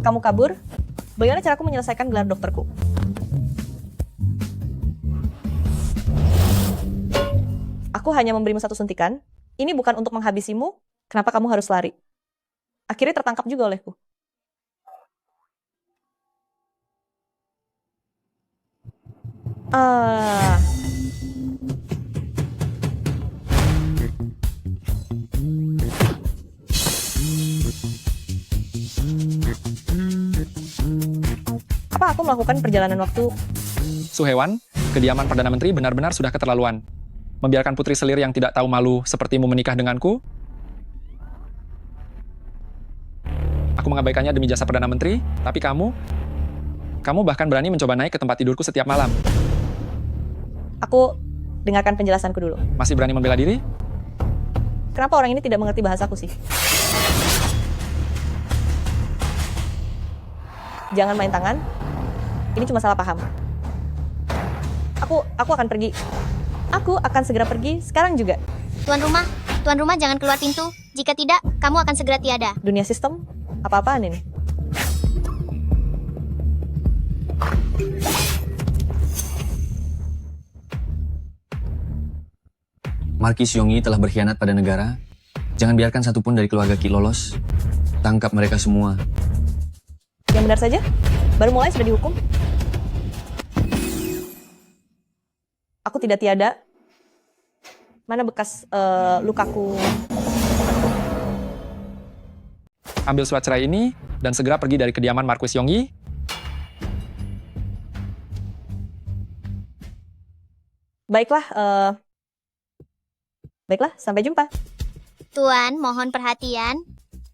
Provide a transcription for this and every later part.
Kamu kabur? Bagaimana caraku menyelesaikan gelar dokterku? Aku hanya memberimu satu suntikan. Ini bukan untuk menghabisimu. Kenapa kamu harus lari? Akhirnya tertangkap juga olehku. Apa aku melakukan perjalanan waktu? Suhewan, kediaman Perdana Menteri benar-benar sudah keterlaluan. Membiarkan putri selir yang tidak tahu malu sepertimu menikah denganku? Aku mengabaikannya demi jasa Perdana Menteri, tapi kamu bahkan berani mencoba naik ke tempat tidurku setiap malam. Aku dengarkan penjelasanku dulu. Masih berani membela diri? Kenapa orang ini tidak mengerti bahasaku sih? Jangan main tangan. Ini cuma salah paham. Aku akan pergi. Aku akan segera pergi sekarang juga. Tuan rumah jangan keluar pintu. Jika tidak, kamu akan segera tiada. Dunia sistem, apa-apaan ini? Markis Yongyi telah berkhianat pada negara. Jangan biarkan satupun dari keluarga Qi lolos. Tangkap mereka semua. Yang benar saja? Baru mulai sudah dihukum? Aku tidak tiada. Mana bekas lukaku? Ambil surat cerai ini dan segera pergi dari kediaman Marquis Yongyi. Baiklah, sampai jumpa. Tuan, mohon perhatian.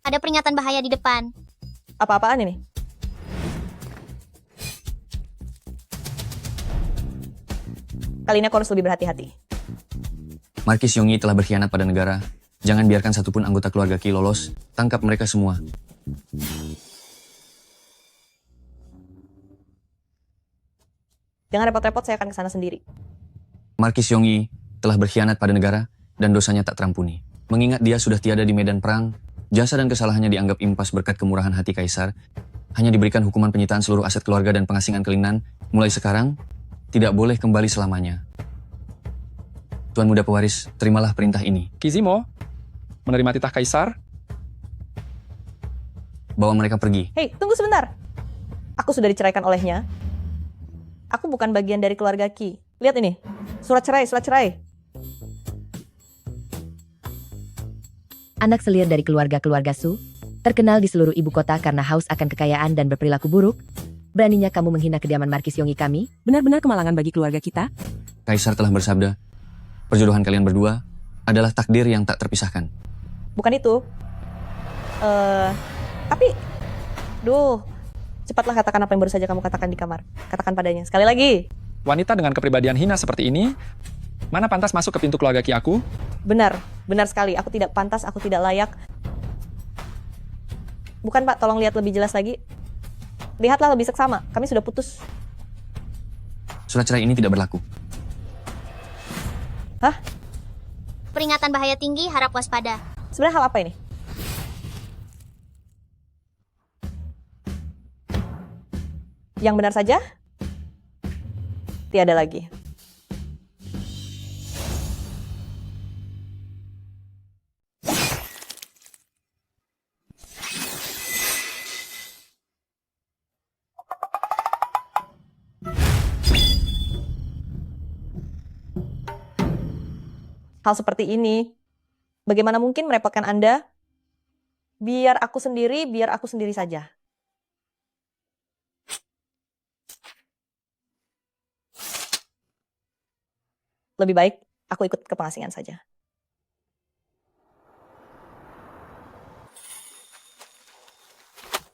Ada peringatan bahaya di depan. Apa-apaan ini? Kali ini aku harus lebih berhati-hati. Markis Yongyi telah berkhianat pada negara. Jangan biarkan satupun anggota keluarga Qi lolos. Tangkap mereka semua. Jangan repot-repot, saya akan ke sana sendiri. Markis Yongyi telah berkhianat pada negara dan dosanya tak terampuni. Mengingat dia sudah tiada di medan perang, jasa dan kesalahannya dianggap impas berkat kemurahan hati Kaisar. Hanya diberikan hukuman penyitaan seluruh aset keluarga dan pengasingan Kelinan. Mulai sekarang, tidak boleh kembali selamanya. Tuan Muda Pewaris, terimalah perintah ini. Kizimo, menerima titah Kaisar. Bawa mereka pergi. Hei, tunggu sebentar. Aku sudah diceraikan olehnya. Aku bukan bagian dari keluarga Qi. Lihat ini, surat cerai. Anak selir dari keluarga-keluarga Su, terkenal di seluruh ibu kota karena haus akan kekayaan dan berperilaku buruk. Beraninya kamu menghina kediaman Markis Yongyi kami? Benar-benar kemalangan bagi keluarga kita. Kaisar telah bersabda, perjodohan kalian berdua adalah takdir yang tak terpisahkan. Bukan itu. Tapi, cepatlah katakan apa yang baru saja kamu katakan di kamar. Katakan padanya. Sekali lagi. Wanita dengan kepribadian hina seperti ini, mana pantas masuk ke pintu keluarga Qi aku? Benar sekali. Aku tidak pantas, aku tidak layak. Bukan Pak, tolong lihat lebih jelas lagi. Lihatlah lebih seksama, kami sudah putus. Surat cerai ini tidak berlaku. Hah? Peringatan bahaya tinggi, harap waspada. Sebenarnya hal apa ini? Yang benar saja? Tiada lagi. Hal seperti ini, bagaimana mungkin merepotkan Anda? Biar aku sendiri saja. Lebih baik aku ikut ke pengasingan saja.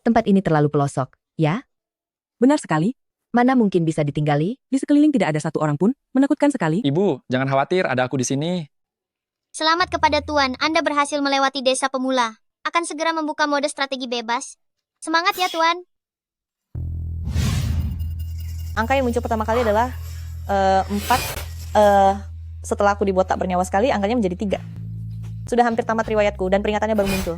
Tempat ini terlalu pelosok, ya? Benar sekali. Mana mungkin bisa ditinggali? Di sekeliling tidak ada satu orang pun. Menakutkan sekali. Ibu, jangan khawatir, ada aku di sini. Selamat kepada Tuan, Anda berhasil melewati desa pemula. Akan segera membuka mode strategi bebas. Semangat ya Tuan. Angka yang muncul pertama kali adalah 4. Setelah aku dibuat tak bernyawa sekali, angkanya menjadi 3. Sudah hampir tamat riwayatku dan peringatannya baru muncul.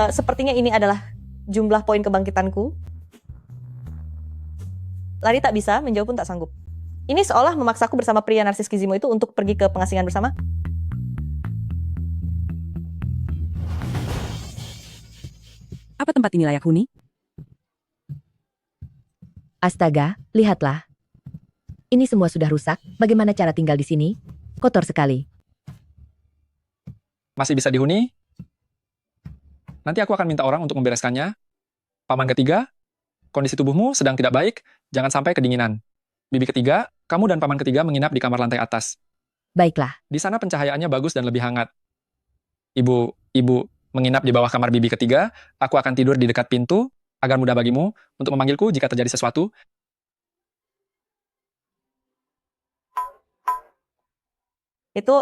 Sepertinya ini adalah jumlah poin kebangkitanku. Lari tak bisa, menjauh pun tak sanggup. Ini seolah memaksaku bersama pria narsis Kizimo itu untuk pergi ke pengasingan bersama. Apa tempat ini layak huni? Astaga, lihatlah. Ini semua sudah rusak, bagaimana cara tinggal di sini? Kotor sekali. Masih bisa dihuni? Nanti aku akan minta orang untuk membereskannya. Paman ketiga, kondisi tubuhmu sedang tidak baik, jangan sampai kedinginan. Bibi ketiga, kamu dan paman ketiga menginap di kamar lantai atas. Baiklah, Di sana pencahayaannya bagus dan lebih hangat. Ibu menginap di bawah kamar bibi ketiga, aku akan tidur di dekat pintu, agar mudah bagimu untuk memanggilku jika terjadi sesuatu. Itu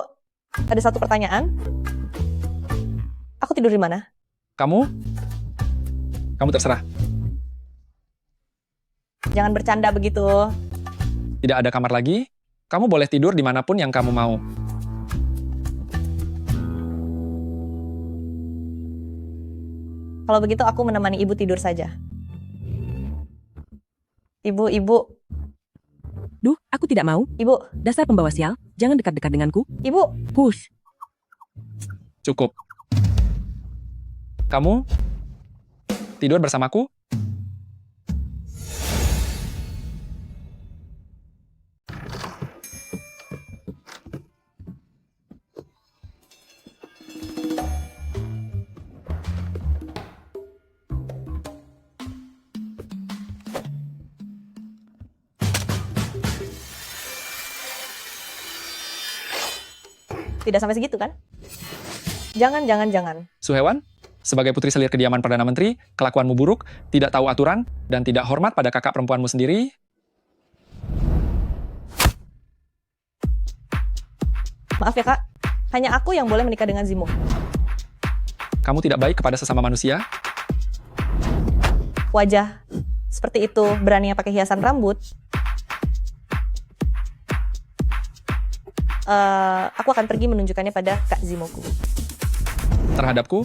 ada satu pertanyaan. Aku tidur di mana? Kamu terserah. Jangan bercanda begitu. Tidak ada kamar lagi, kamu boleh tidur dimanapun yang kamu mau. Kalau begitu aku menemani ibu tidur saja. Ibu, Duh, aku tidak mau. ibu, Dasar pembawa sial, jangan dekat-dekat denganku. ibu. Hush. Cukup. Kamu tidur bersamaku? Tidak sampai segitu kan? Jangan. Suhewan, sebagai putri selir kediaman Perdana Menteri, kelakuanmu buruk, tidak tahu aturan, dan tidak hormat pada kakak perempuanmu sendiri. Maaf ya kak, hanya aku yang boleh menikah dengan Zimo. Kamu tidak baik kepada sesama manusia. Wajah seperti itu, beraninya pakai hiasan rambut. Aku akan pergi menunjukkannya pada Kak Zimoku. Terhadapku,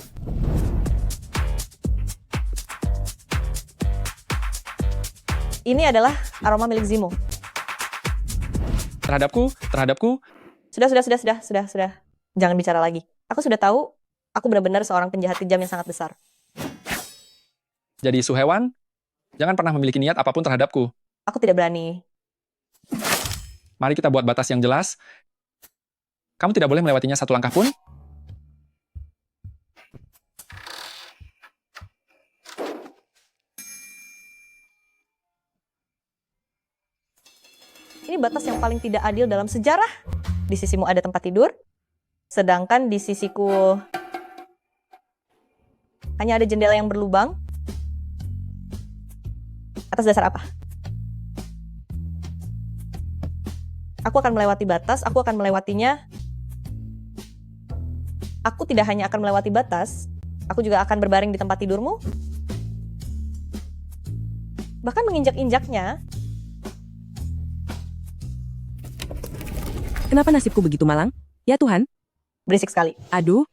Ini adalah aroma milik Zimo. terhadapku, Sudah. Jangan bicara lagi. Aku sudah tahu, aku benar-benar seorang penjahat kejam yang sangat besar. jadi Suhewan, jangan pernah memiliki niat apapun terhadapku. Aku tidak berani. Mari kita buat batas yang jelas. Kamu tidak boleh melewatinya satu langkah pun. Ini batas yang paling tidak adil dalam sejarah. Di sisimu ada tempat tidur, sedangkan di sisiku hanya ada jendela yang berlubang. Atas dasar apa? Aku akan melewati batas, aku akan melewatinya. Aku tidak hanya akan melewati batas, aku juga akan berbaring di tempat tidurmu. Bahkan menginjak-injaknya. Kenapa nasibku begitu malang? Ya Tuhan, Berisik sekali. aduh,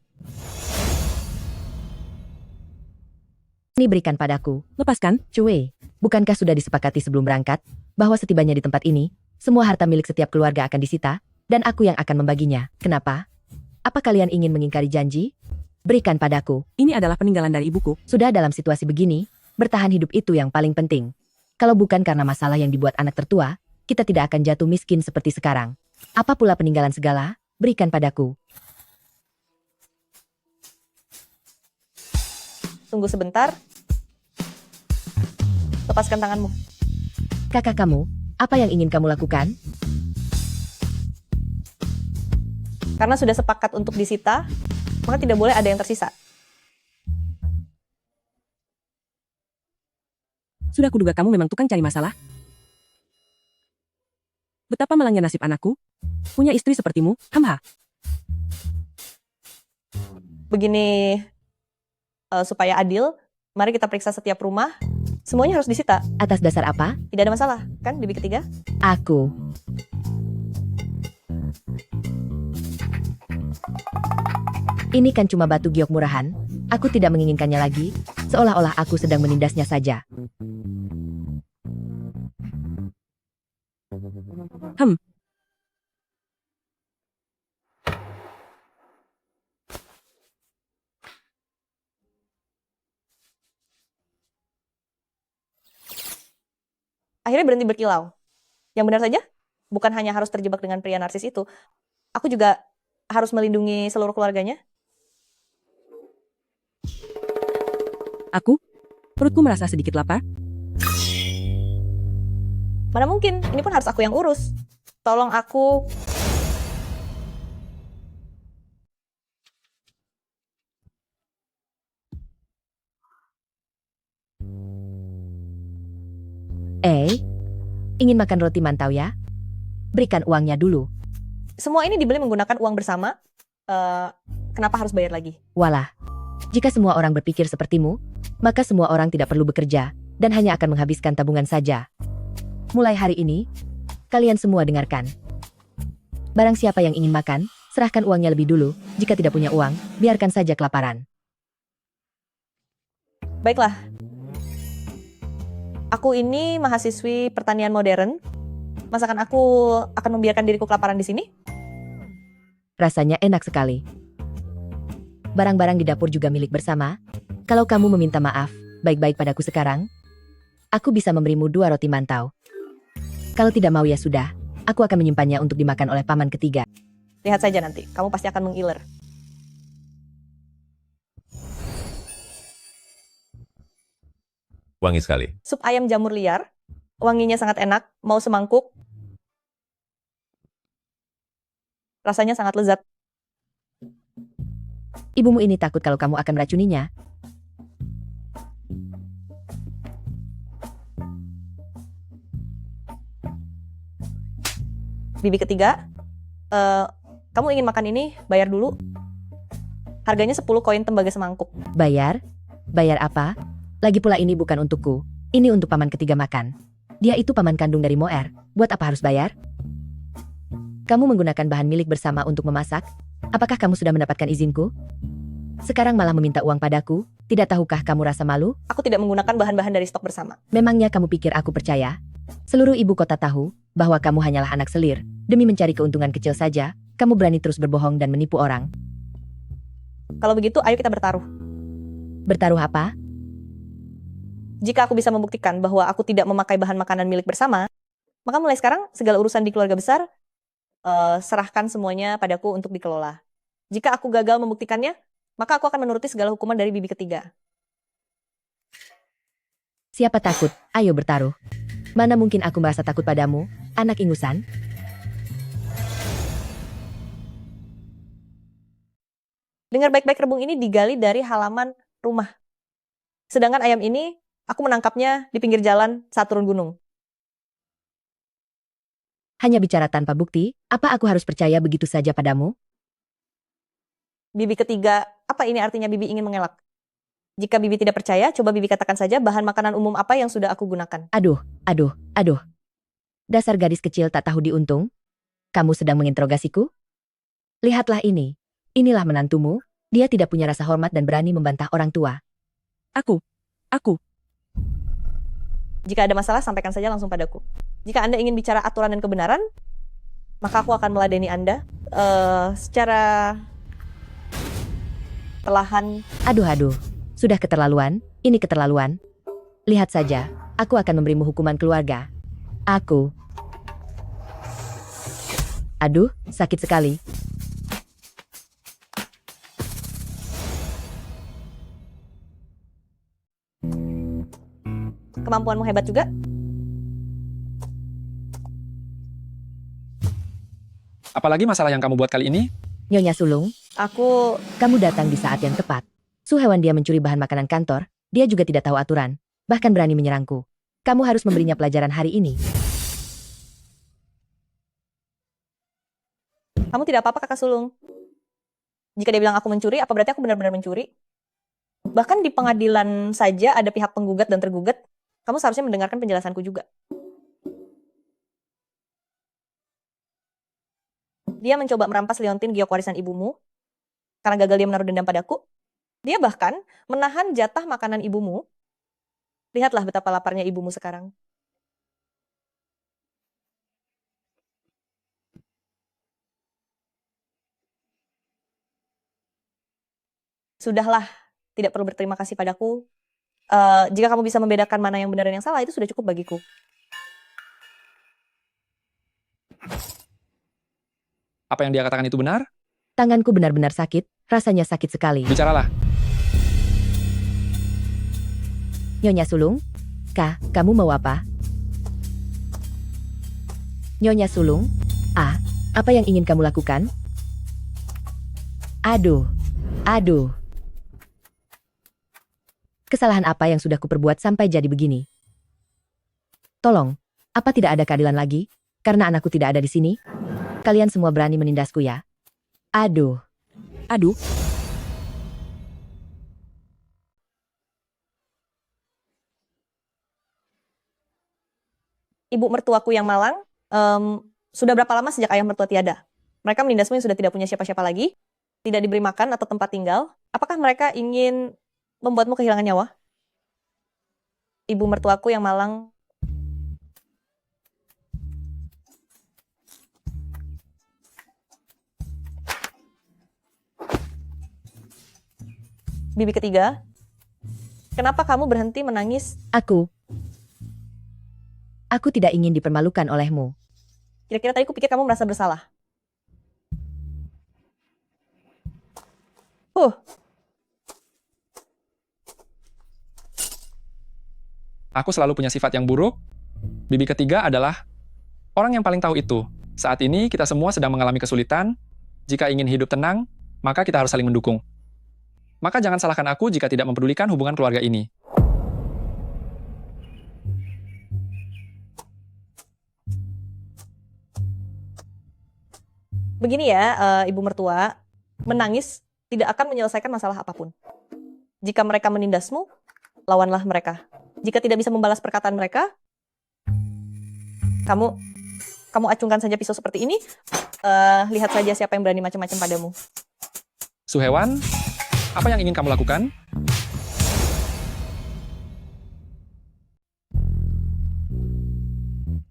ini berikan padaku. lepaskan. Cuy, bukankah sudah disepakati sebelum berangkat, bahwa setibanya di tempat ini, semua harta milik setiap keluarga akan disita, dan aku yang akan membaginya. Kenapa? Apa kalian ingin mengingkari janji? Berikan padaku. Ini adalah peninggalan dari ibuku. Sudah dalam situasi begini, bertahan hidup itu yang paling penting. Kalau bukan karena masalah yang dibuat anak tertua, kita tidak akan jatuh miskin seperti sekarang. Apa pula peninggalan segala? Berikan padaku. Tunggu sebentar. Lepaskan tanganmu. Kakak kamu, apa yang ingin kamu lakukan? Karena sudah sepakat untuk disita, maka tidak boleh ada yang tersisa. Sudah kuduga kamu memang tukang cari masalah. Betapa malangnya nasib anakku. Punya istri sepertimu, hamha. Begini, supaya adil, mari kita periksa setiap rumah. Semuanya harus disita. Atas dasar apa? Tidak ada masalah, kan, Bibi ketiga? Aku. Ini kan cuma batu giok murahan. Aku tidak menginginkannya lagi. Seolah-olah aku sedang menindasnya saja. Akhirnya berhenti berkilau. Yang benar saja, bukan hanya harus terjebak dengan pria narsis itu, aku juga harus melindungi seluruh keluarganya. Aku? Perutku merasa sedikit lapar. Mana mungkin, ini pun harus aku yang urus. Tolong aku. Ingin makan roti mantau ya? Berikan uangnya dulu. Semua ini dibeli menggunakan uang bersama. Kenapa harus bayar lagi? Walah, jika semua orang berpikir sepertimu, maka semua orang tidak perlu bekerja dan hanya akan menghabiskan tabungan saja. Mulai hari ini, kalian semua dengarkan. Barang siapa yang ingin makan, serahkan uangnya lebih dulu. Jika tidak punya uang, biarkan saja kelaparan. Baiklah. Aku ini mahasiswi pertanian modern. Masakan aku akan membiarkan diriku kelaparan di sini? Rasanya enak sekali. Barang-barang di dapur juga milik bersama. Kalau kamu meminta maaf, baik-baik padaku sekarang, aku bisa memberimu 2 roti mantau. Kalau tidak mau ya sudah, aku akan menyimpannya untuk dimakan oleh paman ketiga. Lihat saja nanti, kamu pasti akan mengiler. Wangi sekali. Sup ayam jamur liar, wanginya sangat enak, mau semangkuk. Rasanya sangat lezat. Ibumu ini takut kalau kamu akan meracuninya. Bibi ketiga, kamu ingin makan ini, bayar dulu. Harganya 10 koin tembaga semangkuk. Bayar? Bayar apa? Lagi pula ini bukan untukku. Ini untuk paman ketiga makan. Dia itu paman kandung dari Moer. Buat apa harus bayar? Kamu menggunakan bahan milik bersama untuk memasak? Apakah kamu sudah mendapatkan izinku? Sekarang malah meminta uang padaku? Tidak tahukah kamu rasa malu? Aku tidak menggunakan bahan-bahan dari stok bersama. Memangnya kamu pikir aku percaya? Seluruh ibu kota tahu bahwa kamu hanyalah anak selir. Demi mencari keuntungan kecil saja, kamu berani terus berbohong dan menipu orang. Kalau begitu, ayo kita bertaruh. Bertaruh apa? Jika aku bisa membuktikan bahwa aku tidak memakai bahan makanan milik bersama, maka mulai sekarang segala urusan di keluarga besar, serahkan semuanya padaku untuk dikelola. Jika aku gagal membuktikannya, maka aku akan menuruti segala hukuman dari bibi ketiga. Siapa takut? Ayo bertaruh. Mana mungkin aku merasa takut padamu, anak ingusan? Dengar baik-baik, rebung ini digali dari halaman rumah. Sedangkan ayam ini, aku menangkapnya di pinggir jalan saat turun gunung. Hanya bicara tanpa bukti, apa aku harus percaya begitu saja padamu? Bibi ketiga, apa ini artinya bibi ingin mengelak? Jika bibi tidak percaya, coba bibi katakan saja bahan makanan umum apa yang sudah aku gunakan. Aduh. Dasar gadis kecil tak tahu diuntung. Kamu sedang menginterogasiku? Lihatlah ini. Inilah menantumu. Dia tidak punya rasa hormat dan berani membantah orang tua. Aku. Jika ada masalah, sampaikan saja langsung padaku. Jika Anda ingin bicara aturan dan kebenaran, maka aku akan meladeni Anda secara perlahan. Aduh. Sudah keterlaluan. Ini keterlaluan. Lihat saja. Aku akan memberimu hukuman keluarga. Aku. Aduh, sakit sekali. Kemampuanmu hebat juga. Apalagi masalah yang kamu buat kali ini? Nyonya Sulung, kamu datang di saat yang tepat. Su hewan dia mencuri bahan makanan kantor, dia juga tidak tahu aturan, bahkan berani menyerangku. Kamu harus memberinya pelajaran hari ini. Kamu tidak apa-apa, Kakak Sulung. Jika dia bilang aku mencuri, apa berarti aku benar-benar mencuri? Bahkan di pengadilan saja ada pihak penggugat dan tergugat. Kamu seharusnya mendengarkan penjelasanku juga. Dia mencoba merampas liontin giok warisan ibumu, karena gagal dia menaruh dendam padaku. Dia bahkan menahan jatah makanan ibumu. Lihatlah betapa laparnya ibumu sekarang. Sudahlah, tidak perlu berterima kasih padaku. Jika kamu bisa membedakan mana yang benar dan yang salah, itu sudah cukup bagiku. Apa yang dia katakan itu benar? Tanganku benar-benar sakit, rasanya sakit sekali. Bicaralah. Nyonya Sulung? Kah, kamu mau apa? Nyonya Sulung? Ah, apa yang ingin kamu lakukan? Aduh. Kesalahan apa yang sudah kuperbuat sampai jadi begini? Tolong, apa tidak ada keadilan lagi? Karena anakku tidak ada di sini? Kalian semua berani menindasku ya? Aduh. Ibu mertuaku yang malang, sudah berapa lama sejak ayah mertua tiada? Mereka menindasmu yang sudah tidak punya siapa-siapa lagi, tidak diberi makan atau tempat tinggal. Apakah mereka ingin membuatmu kehilangan nyawa? Ibu mertuaku yang malang. Bibi ketiga, kenapa kamu berhenti menangis? Aku tidak ingin dipermalukan olehmu. Kira-kira tadi kupikir kamu merasa bersalah. Aku selalu punya sifat yang buruk. Bibi ketiga adalah orang yang paling tahu itu. Saat ini kita semua sedang mengalami kesulitan. Jika ingin hidup tenang, maka kita harus saling mendukung. Maka jangan salahkan aku jika tidak mempedulikan hubungan keluarga ini. Begini ya, ibu mertua, menangis tidak akan menyelesaikan masalah apapun. Jika mereka menindasmu, lawanlah mereka. Jika tidak bisa membalas perkataan mereka, kamu acungkan saja pisau seperti ini. Lihat saja siapa yang berani macam-macam padamu. Suhewan, apa yang ingin kamu lakukan?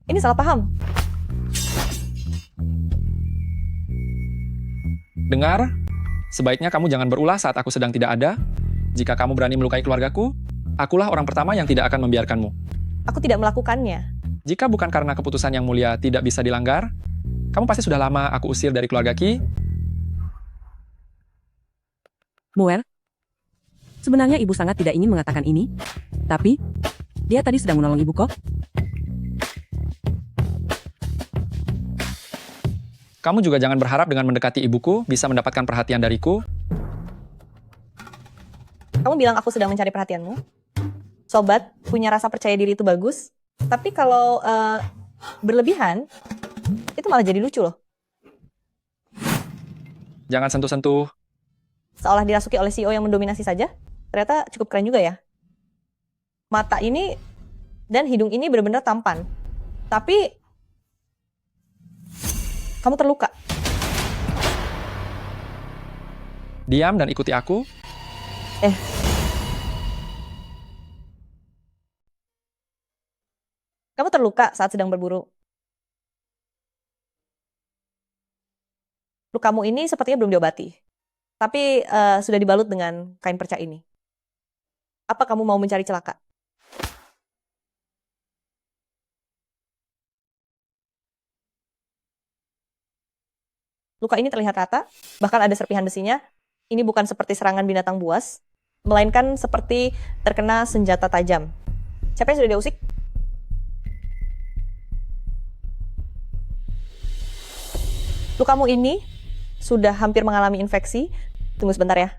Ini salah paham. Dengar, sebaiknya kamu jangan berulah saat aku sedang tidak ada. Jika kamu berani melukai keluargaku, akulah orang pertama yang tidak akan membiarkanmu. Aku tidak melakukannya. Jika bukan karena keputusan yang mulia tidak bisa dilanggar, kamu pasti sudah lama aku usir dari keluarga Ki. Muel, sebenarnya ibu sangat tidak ingin mengatakan ini, tapi dia tadi sedang menolong ibu kok. Kamu juga jangan berharap dengan mendekati ibuku bisa mendapatkan perhatian dariku. Kamu bilang aku sedang mencari perhatianmu. Sobat, punya rasa percaya diri itu bagus. Tapi kalau berlebihan, itu malah jadi lucu loh. Jangan sentuh-sentuh. Seolah dirasuki oleh CEO yang mendominasi saja. Ternyata cukup keren juga ya. Mata ini dan hidung ini benar-benar tampan. Tapi kamu terluka. Diam dan ikuti aku. Kamu terluka saat sedang berburu. Lukamu ini sepertinya belum diobati. Tapi sudah dibalut dengan kain perca ini. Apa kamu mau mencari celaka? Luka ini terlihat rata, bahkan ada serpihan besinya. Ini bukan seperti serangan binatang buas, melainkan seperti terkena senjata tajam. Siapa yang sudah diusik? Lukamu ini sudah hampir mengalami infeksi. Tunggu sebentar ya.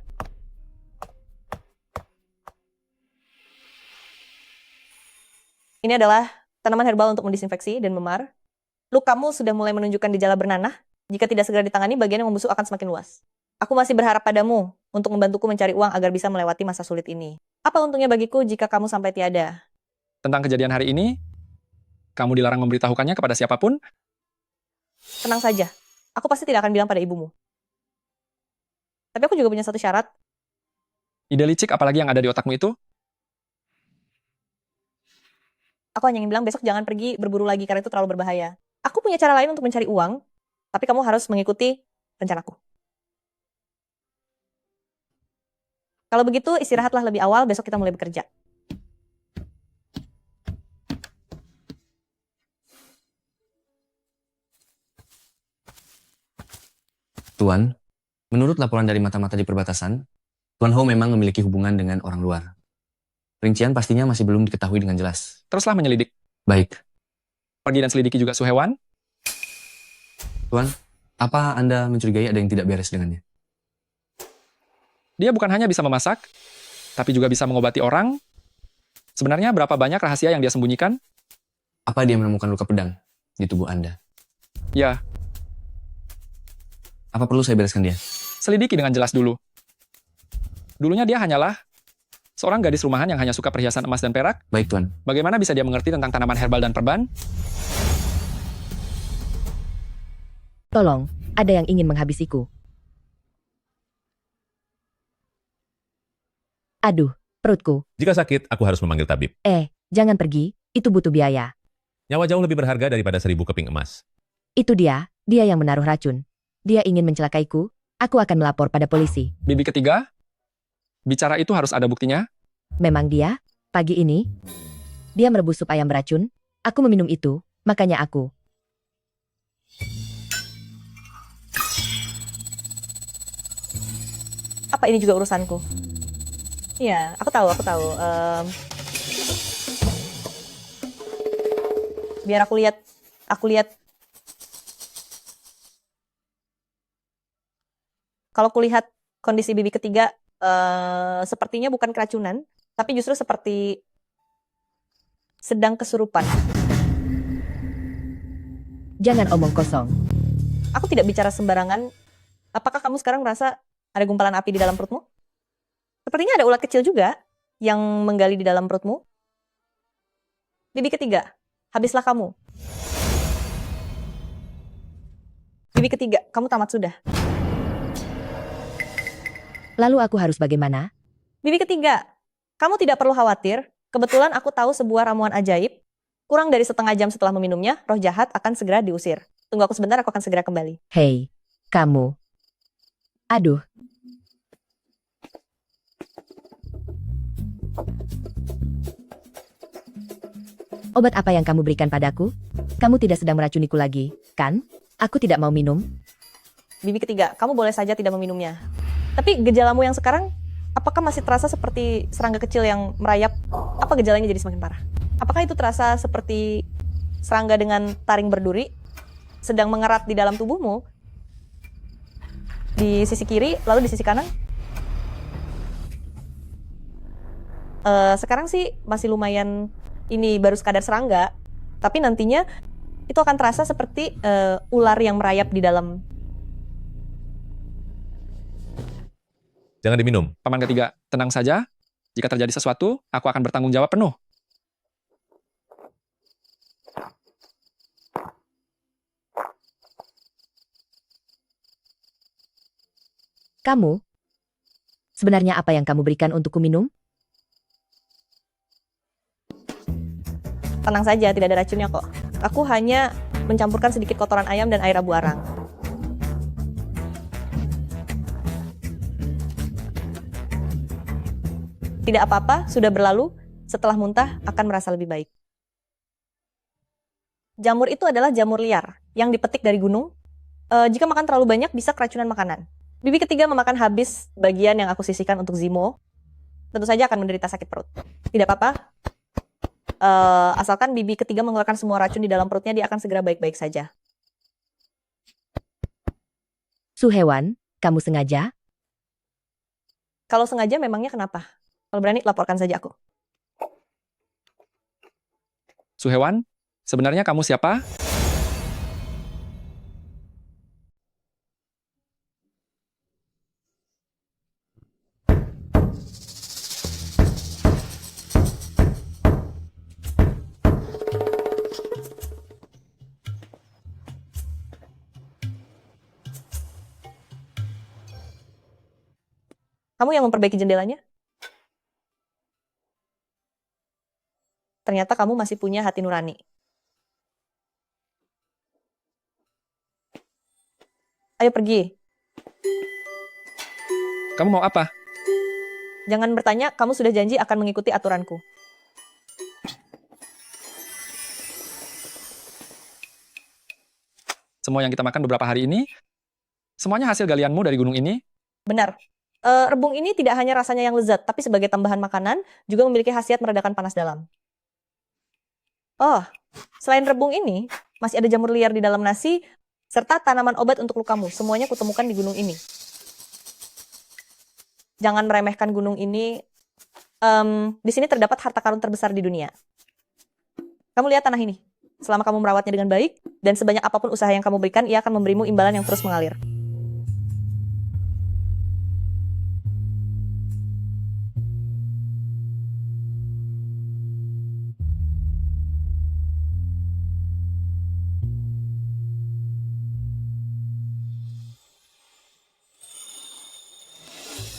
Ini adalah tanaman herbal untuk mendisinfeksi dan memar. Lukamu sudah mulai menunjukkan gejala bernanah. Jika tidak segera ditangani, bagian yang membusuk akan semakin luas. Aku masih berharap padamu untuk membantuku mencari uang agar bisa melewati masa sulit ini. Apa untungnya bagiku jika kamu sampai tiada? Tentang kejadian hari ini, kamu dilarang memberitahukannya kepada siapapun. Tenang saja, aku pasti tidak akan bilang pada ibumu. Tapi aku juga punya satu syarat. Ide licik apalagi yang ada di otakmu itu? Aku hanya ingin bilang besok jangan pergi berburu lagi karena itu terlalu berbahaya. Aku punya cara lain untuk mencari uang, tapi kamu harus mengikuti rencanaku. Kalau begitu istirahatlah lebih awal, besok kita mulai bekerja. Tuan, menurut laporan dari mata-mata di perbatasan, Tuan Ho memang memiliki hubungan dengan orang luar. Rincian pastinya masih belum diketahui dengan jelas. Teruslah menyelidik. Baik, Pergi dan selidiki juga Su Hewan. Tuan, apa Anda mencurigai ada yang tidak beres dengannya? Dia bukan hanya bisa memasak, tapi juga bisa mengobati orang. Sebenarnya berapa banyak rahasia yang dia sembunyikan? Apa dia menemukan luka pedang di tubuh Anda? Ya, Apa perlu saya bereskan dia? selidiki dengan jelas dulu. Dulunya dia hanyalah seorang gadis rumahan yang hanya suka perhiasan emas dan perak. Baik, Tuan. Bagaimana bisa dia mengerti tentang tanaman herbal dan perban? Tolong, ada yang ingin menghabisiku. Aduh, perutku. Jika sakit, aku harus memanggil tabib. Jangan pergi, itu butuh biaya. Nyawa jauh lebih berharga daripada 1000 keping emas. Itu dia yang menaruh racun. Dia ingin mencelakaiku, aku akan melapor pada polisi. Bibi ketiga, bicara itu harus ada buktinya. Memang dia, pagi ini, dia merebus sup ayam beracun, aku meminum itu, makanya aku. Apa ini juga urusanku? Iya, aku tahu. Biar aku lihat. Kalau kulihat kondisi bibi ketiga, sepertinya bukan keracunan, tapi justru seperti sedang kesurupan. Jangan omong kosong. Aku tidak bicara sembarangan. Apakah kamu sekarang merasa ada gumpalan api di dalam perutmu? Sepertinya ada ulat kecil juga yang menggali di dalam perutmu. Bibi ketiga, habislah kamu. Bibi ketiga, kamu tamat sudah. Lalu aku harus bagaimana? Bibi ketiga, kamu tidak perlu khawatir. Kebetulan aku tahu sebuah ramuan ajaib. Kurang dari setengah jam setelah meminumnya, roh jahat akan segera diusir. Tunggu aku sebentar, aku akan segera kembali. Hei, kamu. Aduh, obat apa yang kamu berikan padaku? Kamu tidak sedang meracuniku lagi, kan? Aku tidak mau minum. Bibi ketiga, kamu boleh saja tidak meminumnya. Tapi gejalamu yang sekarang, apakah masih terasa seperti serangga kecil yang merayap? Apa gejalanya jadi semakin parah? Apakah itu terasa seperti serangga dengan taring berduri sedang mengerat di dalam tubuhmu? Di sisi kiri, lalu di sisi kanan? Sekarang sih masih lumayan, ini baru sekadar serangga, tapi nantinya itu akan terasa seperti ular yang merayap di dalam. Jangan diminum. Paman ketiga, tenang saja. Jika terjadi sesuatu, aku akan bertanggung jawab penuh. Kamu? Sebenarnya apa yang kamu berikan untukku minum? Tenang saja, tidak ada racunnya kok. Aku hanya mencampurkan sedikit kotoran ayam dan air abu arang. Tidak apa-apa, sudah berlalu. Setelah muntah, akan merasa lebih baik. Jamur itu adalah jamur liar yang dipetik dari gunung. Jika makan terlalu banyak, bisa keracunan makanan. Bibi ketiga memakan habis bagian yang aku sisihkan untuk Zimo. Tentu saja akan menderita sakit perut. Tidak apa-apa. Asalkan bibi ketiga mengeluarkan semua racun di dalam perutnya, dia akan segera baik-baik saja. Su Hewan, kamu sengaja? Kalau sengaja memangnya kenapa? Kalau berani, laporkan saja aku. Su Hewan, sebenarnya kamu siapa? Kamu yang memperbaiki jendelanya? ternyata kamu masih punya hati nurani. Ayo pergi. Kamu mau apa? Jangan bertanya, kamu sudah janji akan mengikuti aturanku. Semua yang kita makan beberapa hari ini, semuanya hasil galianmu dari gunung ini. Benar. Rebung ini tidak hanya rasanya yang lezat, tapi sebagai tambahan makanan, juga memiliki khasiat meredakan panas dalam. Oh, selain rebung ini, masih ada jamur liar di dalam nasi, serta tanaman obat untuk lukamu. Semuanya kutemukan di gunung ini. Jangan meremehkan gunung ini. Di sini terdapat harta karun terbesar di dunia. Kamu lihat tanah ini. Selama kamu merawatnya dengan baik, dan sebanyak apapun usaha yang kamu berikan, ia akan memberimu imbalan yang terus mengalir.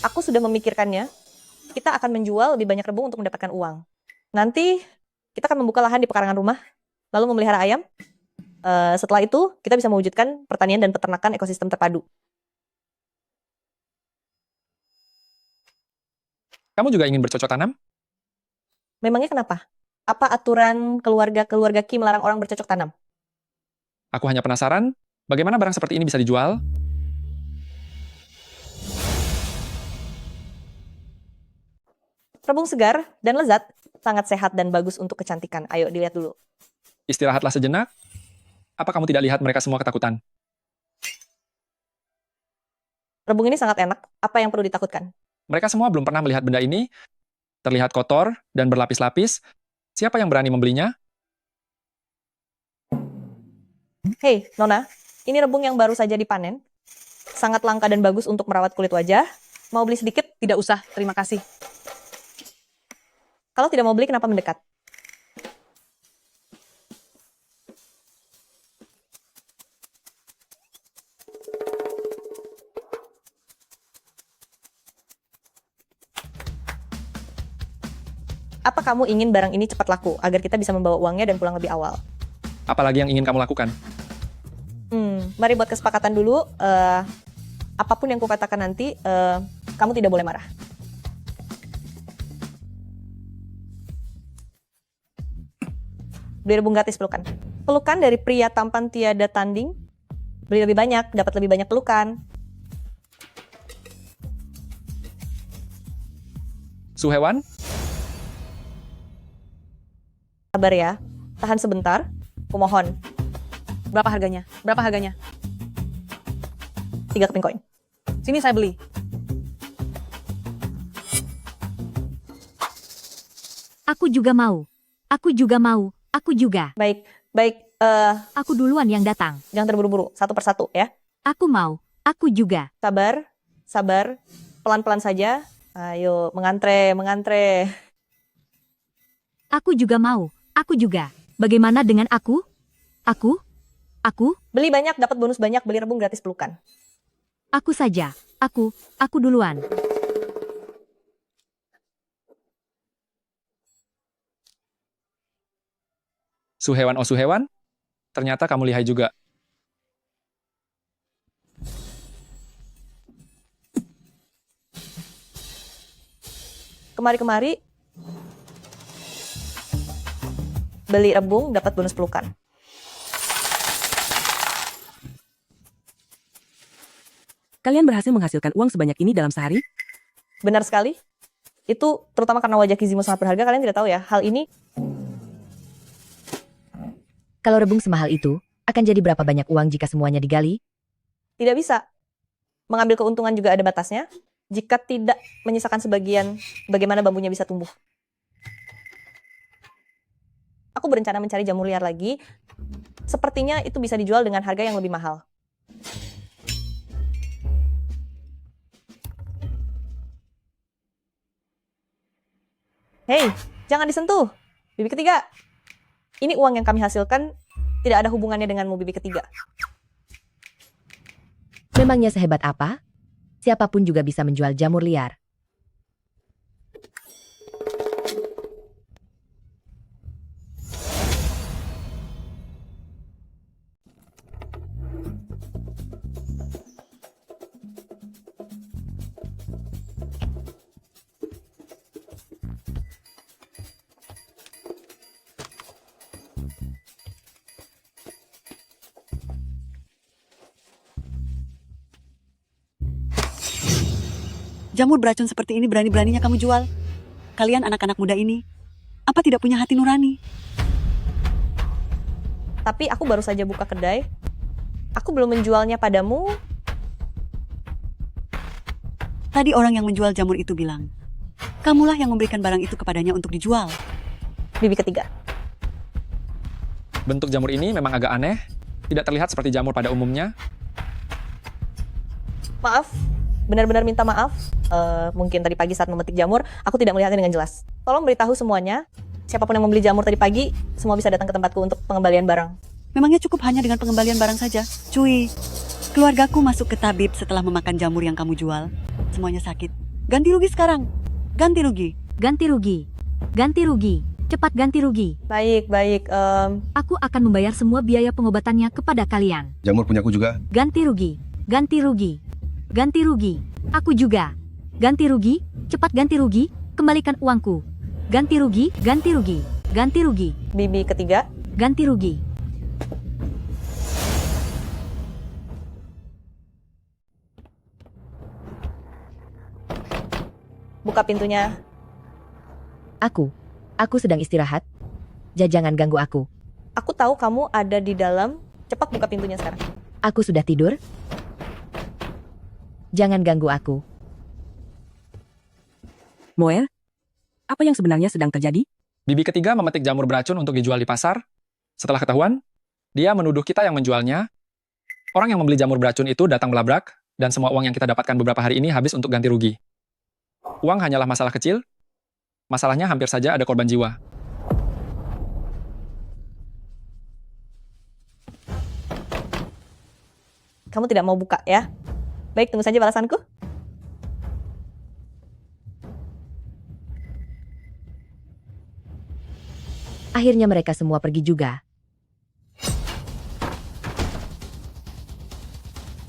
Aku sudah memikirkannya. Kita akan menjual lebih banyak rebung untuk mendapatkan uang. Nanti kita akan membuka lahan di pekarangan rumah, lalu memelihara ayam. Setelah itu, kita bisa mewujudkan pertanian dan peternakan ekosistem terpadu. Kamu juga ingin bercocok tanam? Memangnya kenapa? Apa aturan keluarga Ki melarang orang bercocok tanam? Aku hanya penasaran, bagaimana barang seperti ini bisa dijual? Rebung segar dan lezat, sangat sehat dan bagus untuk kecantikan. Ayo dilihat dulu. Istirahatlah sejenak. Apa kamu tidak lihat mereka semua ketakutan? Rebung ini sangat enak. Apa yang perlu ditakutkan? Mereka semua belum pernah melihat benda ini. Terlihat kotor dan berlapis-lapis. Siapa yang berani membelinya? Hei, Nona, ini rebung yang baru saja dipanen. Sangat langka dan bagus untuk merawat kulit wajah. Mau beli sedikit? Tidak usah, terima kasih. Kalau tidak mau beli, kenapa mendekat? Apa kamu ingin barang ini cepat laku, agar kita bisa membawa uangnya dan pulang lebih awal? Apalagi yang ingin kamu lakukan? Mari buat kesepakatan dulu. Apapun yang kukatakan nanti, kamu tidak boleh marah. Beli rebung gratis pelukan. Pelukan dari pria tampan tiada tanding. Beli lebih banyak, dapat lebih banyak pelukan. Suhewan? Sabar ya, tahan sebentar. Kumohon, Berapa harganya? Berapa harganya? 3 keping koin. Sini saya beli. Aku juga mau. Aku juga mau. Aku juga. Baik, baik. Aku duluan yang datang. Jangan terburu-buru, satu persatu ya. Aku mau. Aku juga. Sabar, sabar. Pelan-pelan saja. Ayo, mengantre, mengantre. Aku juga mau. Aku juga. Bagaimana dengan aku? Aku? Beli banyak, dapat bonus banyak. Beli rebung gratis pelukan. Aku saja. Aku duluan. Suhewan, oh Suhewan? Ternyata kamu lihai juga. Kemari-kemari. Beli rebung, dapat bonus pelukan. Kalian berhasil menghasilkan uang sebanyak ini dalam sehari? Benar sekali. Itu terutama karena wajah Kizimo sangat berharga. Kalian tidak tahu ya, hal ini Kalau rebung semahal itu, akan jadi berapa banyak uang jika semuanya digali? tidak bisa. Mengambil keuntungan juga ada batasnya. Jika tidak menyisakan sebagian, bagaimana bambunya bisa tumbuh? Aku berencana mencari jamur liar lagi. Sepertinya itu bisa dijual dengan harga yang lebih mahal. Hei, jangan disentuh. Bibi ketiga. Ini uang yang kami hasilkan tidak ada hubungannya denganmu, bibi ketiga. Memangnya sehebat apa? Siapapun juga bisa menjual jamur liar. Jamur beracun seperti ini berani-beraninya kamu jual. Kalian anak-anak muda ini, apa tidak punya hati nurani? Tapi aku baru saja buka kedai. Aku belum menjualnya padamu. Tadi orang yang menjual jamur itu bilang, kamulah yang memberikan barang itu kepadanya untuk dijual. Bibi ketiga. Bentuk jamur ini memang agak aneh, tidak terlihat seperti jamur pada umumnya. Maaf, benar-benar minta maaf. Mungkin tadi pagi saat memetik jamur, aku tidak melihatnya dengan jelas. Tolong beritahu semuanya, siapapun yang membeli jamur tadi pagi, semua bisa datang ke tempatku untuk pengembalian barang. Memangnya cukup hanya dengan pengembalian barang saja? Cuy, keluargaku masuk ke tabib setelah memakan jamur yang kamu jual. Semuanya sakit. Ganti rugi sekarang. Ganti rugi. Ganti rugi. Ganti rugi. Cepat ganti rugi. Baik. Aku akan membayar semua biaya pengobatannya kepada kalian. Jamur punyaku juga. Ganti rugi. Ganti rugi. Ganti rugi. Aku juga. Ganti rugi. Cepat ganti rugi. Kembalikan uangku. Ganti rugi. Ganti rugi. Ganti rugi. Bibi ketiga. Ganti rugi. Buka pintunya. Aku sedang istirahat. Jangan ganggu aku. Aku tahu kamu ada di dalam. Cepat buka pintunya sekarang. Aku sudah tidur. Jangan ganggu aku. Moel, apa yang sebenarnya sedang terjadi? Bibi ketiga memetik jamur beracun untuk dijual di pasar. Setelah ketahuan, dia menuduh kita yang menjualnya. Orang yang membeli jamur beracun itu datang melabrak, dan semua uang yang kita dapatkan beberapa hari ini habis untuk ganti rugi. Uang hanyalah masalah kecil. Masalahnya hampir saja ada korban jiwa. Kamu tidak mau buka ya? Baik, tunggu saja balasanku. Akhirnya mereka semua pergi juga.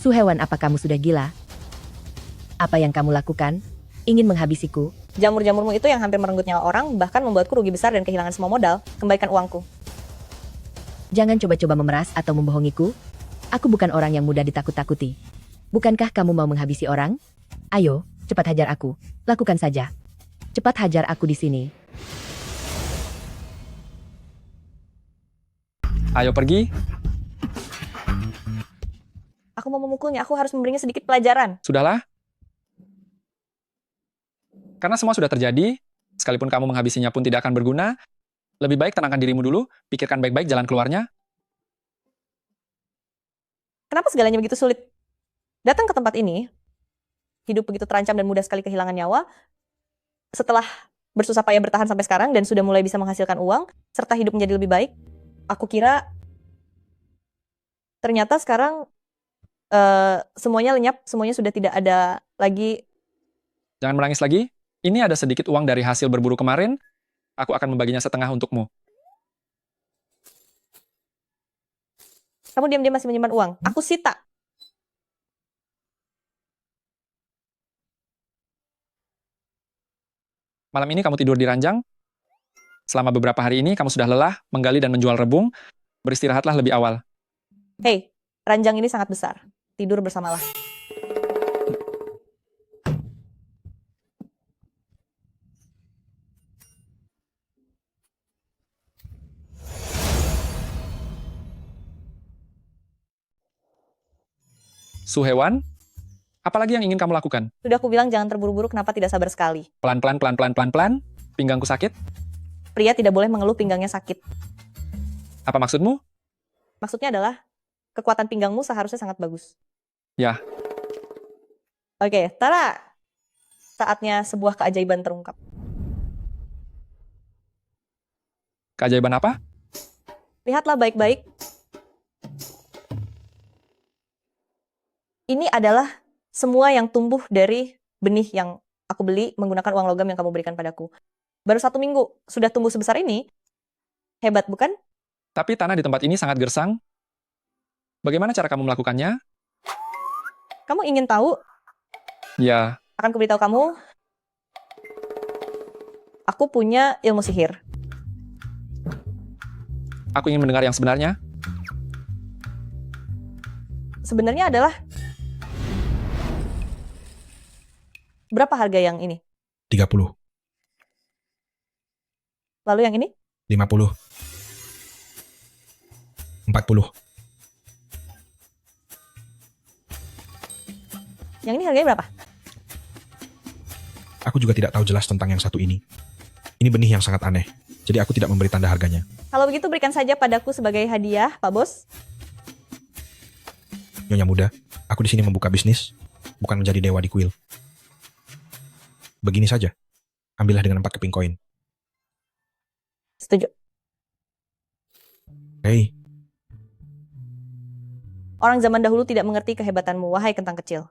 Suhewan, apa kamu sudah gila? Apa yang kamu lakukan? Ingin menghabisiku? Jamur-jamurmu itu yang hampir merenggut nyawa orang, bahkan membuatku rugi besar dan kehilangan semua modal. Kembalikan uangku. Jangan coba-coba memeras atau membohongiku. Aku bukan orang yang mudah ditakut-takuti. Bukankah kamu mau menghabisi orang? Ayo, cepat hajar aku. Lakukan saja. Cepat hajar aku di sini. Ayo pergi. Aku mau memukulnya, aku harus memberinya sedikit pelajaran. Sudahlah. Karena semua sudah terjadi, sekalipun kamu menghabisinya pun tidak akan berguna, lebih baik tenangkan dirimu dulu, pikirkan baik-baik jalan keluarnya. Kenapa segalanya begitu sulit? Datang ke tempat ini, hidup begitu terancam dan mudah sekali kehilangan nyawa, setelah bersusah payah bertahan sampai sekarang dan sudah mulai bisa menghasilkan uang, serta hidup menjadi lebih baik, aku kira ternyata sekarang semuanya lenyap, semuanya sudah tidak ada lagi. Jangan menangis lagi. Ini ada sedikit uang dari hasil berburu kemarin. Aku akan membaginya setengah untukmu. Kamu diam-diam masih menyimpan uang. Aku sita. Malam ini kamu tidur di ranjang. Selama beberapa hari ini kamu sudah lelah menggali dan menjual rebung. Beristirahatlah lebih awal. Hei, ranjang ini sangat besar. Tidur bersamalah. Suhewan, apalagi yang ingin kamu lakukan? Sudah aku bilang jangan terburu-buru, kenapa tidak sabar sekali? Pelan-pelan, pelan-pelan, pelan-pelan. Pinggangku sakit. Pria tidak boleh mengeluh pinggangnya sakit. Apa maksudmu? Maksudnya adalah, kekuatan pinggangmu seharusnya sangat bagus. Ya. Oke, Tara. Saatnya sebuah keajaiban terungkap. Keajaiban apa? Lihatlah baik-baik. Ini adalah semua yang tumbuh dari benih yang aku beli menggunakan uang logam yang kamu berikan padaku. Baru 1 minggu sudah tumbuh sebesar ini. Hebat, bukan? Tapi tanah di tempat ini sangat gersang. Bagaimana cara kamu melakukannya? Kamu ingin tahu? Ya, Akan kuberitahu kamu. Aku punya ilmu sihir. aku ingin mendengar yang sebenarnya. Sebenarnya adalah Berapa harga yang ini? 30, Lalu yang ini? 50, 40. Yang ini harganya berapa? Aku juga tidak tahu jelas tentang yang satu ini. Ini benih yang sangat aneh, jadi aku tidak memberi tanda harganya. Kalau begitu berikan saja padaku sebagai hadiah, Pak Bos. Nyonya muda, aku di sini membuka bisnis, bukan menjadi dewa di kuil. Begini saja, ambillah dengan 4 keping koin. Setuju. Hei, Orang zaman dahulu tidak mengerti kehebatanmu, wahai kentang kecil.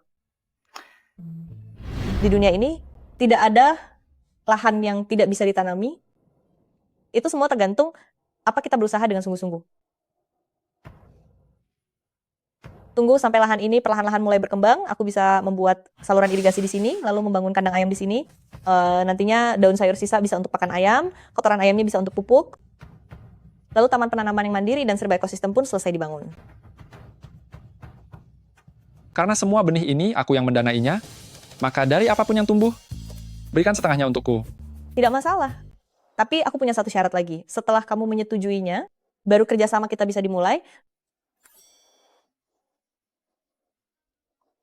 Di dunia ini, tidak ada lahan yang tidak bisa ditanami. Itu semua tergantung apa kita berusaha dengan sungguh-sungguh. Tunggu sampai lahan ini perlahan-lahan mulai berkembang, aku bisa membuat saluran irigasi di sini, lalu membangun kandang ayam di sini. Nantinya daun sayur sisa bisa untuk pakan ayam, kotoran ayamnya bisa untuk pupuk. Lalu taman penanaman yang mandiri dan serba ekosistem pun selesai dibangun. Karena semua benih ini aku yang mendanainya, maka dari apapun yang tumbuh, berikan setengahnya untukku. Tidak masalah. Tapi aku punya satu syarat lagi. Setelah kamu menyetujuinya, baru kerjasama kita bisa dimulai.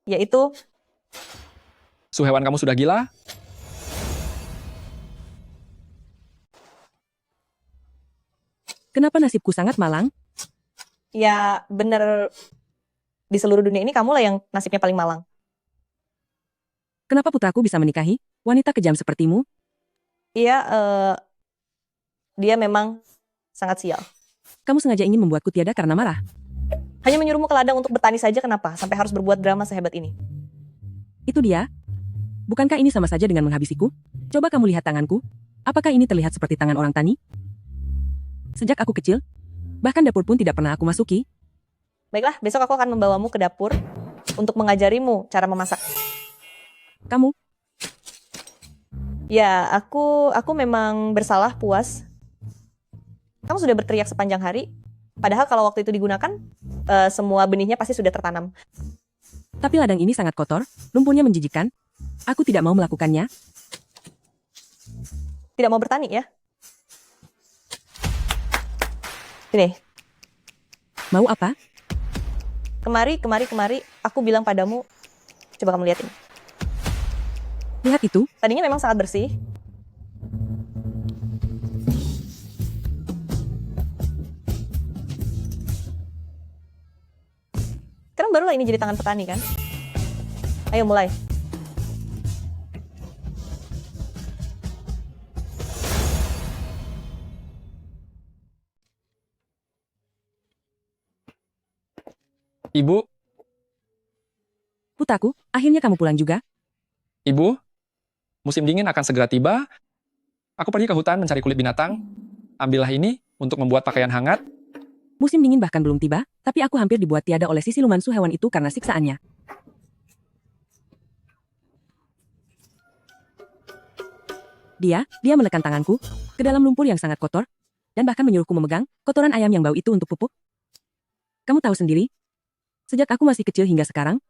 Yaitu, Suhewan kamu sudah gila? Kenapa nasibku sangat malang? ya bener di seluruh dunia ini kamulah yang nasibnya paling malang. Kenapa putraku bisa menikahi wanita kejam sepertimu? Iya, dia memang sangat sial. Kamu sengaja ingin membuatku tiada karena marah. Hanya menyuruhmu ke ladang untuk bertani saja, kenapa? Sampai harus berbuat drama sehebat ini. Itu dia. Bukankah ini sama saja dengan menghabisiku? Coba kamu lihat tanganku. Apakah ini terlihat seperti tangan orang tani? Sejak aku kecil, bahkan dapur pun tidak pernah aku masuki. Baiklah, besok aku akan membawamu ke dapur untuk mengajarimu cara memasak. Kamu, Ya, aku memang bersalah, Puas. Kamu sudah berteriak sepanjang hari. Padahal kalau waktu itu digunakan, semua benihnya pasti sudah tertanam. tapi ladang ini sangat kotor, lumpurnya menjijikkan. Aku tidak mau melakukannya. Tidak mau bertani ya? Sini, Mau apa? kemari. Aku bilang padamu, coba kamu lihat ini. Lihat itu, Tadinya memang sangat bersih. Sekarang barulah ini jadi tangan petani kan? Ayo mulai. Ibu, putraku, akhirnya kamu pulang juga. ibu, musim dingin akan segera tiba. Aku pergi ke hutan mencari kulit binatang. Ambillah ini untuk membuat pakaian hangat. Musim dingin bahkan belum tiba, tapi aku hampir dibuat tiada oleh si siluman Suhewan itu karena siksaannya. Dia menekan tanganku ke dalam lumpur yang sangat kotor, dan bahkan menyuruhku memegang kotoran ayam yang bau itu untuk pupuk. Kamu tahu sendiri, sejak aku masih kecil hingga sekarang,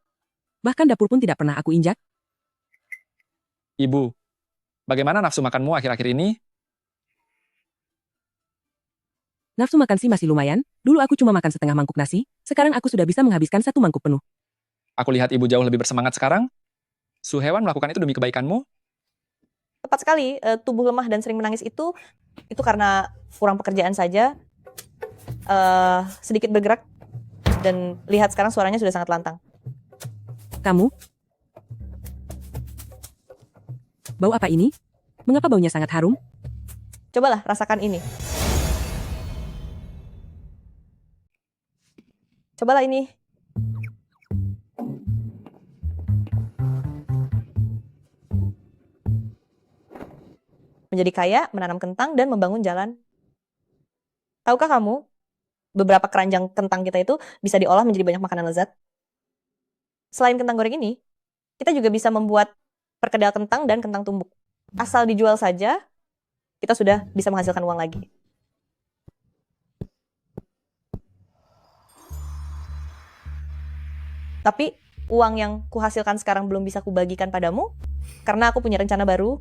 bahkan dapur pun tidak pernah aku injak. Ibu, bagaimana nafsu makanmu akhir-akhir ini? Nafsu makan sih masih lumayan, dulu aku cuma makan setengah mangkuk nasi, sekarang aku sudah bisa menghabiskan 1 mangkuk penuh. Aku lihat ibu jauh lebih bersemangat sekarang. Suhewan melakukan itu demi kebaikanmu. Tepat sekali, tubuh lemah dan sering menangis itu karena kurang pekerjaan saja. Sedikit bergerak, dan lihat sekarang suaranya sudah sangat lantang. Kamu? Bau apa ini? Mengapa baunya sangat harum? Cobalah rasakan ini. Cobalah ini. Menjadi kaya, menanam kentang, dan membangun jalan. Tahukah kamu, beberapa keranjang kentang kita itu bisa diolah menjadi banyak makanan lezat? Selain kentang goreng ini, kita juga bisa membuat perkedel kentang dan kentang tumbuk. Asal dijual saja, kita sudah bisa menghasilkan uang lagi. Tapi uang yang kuhasilkan sekarang belum bisa kubagikan padamu, karena aku punya rencana baru.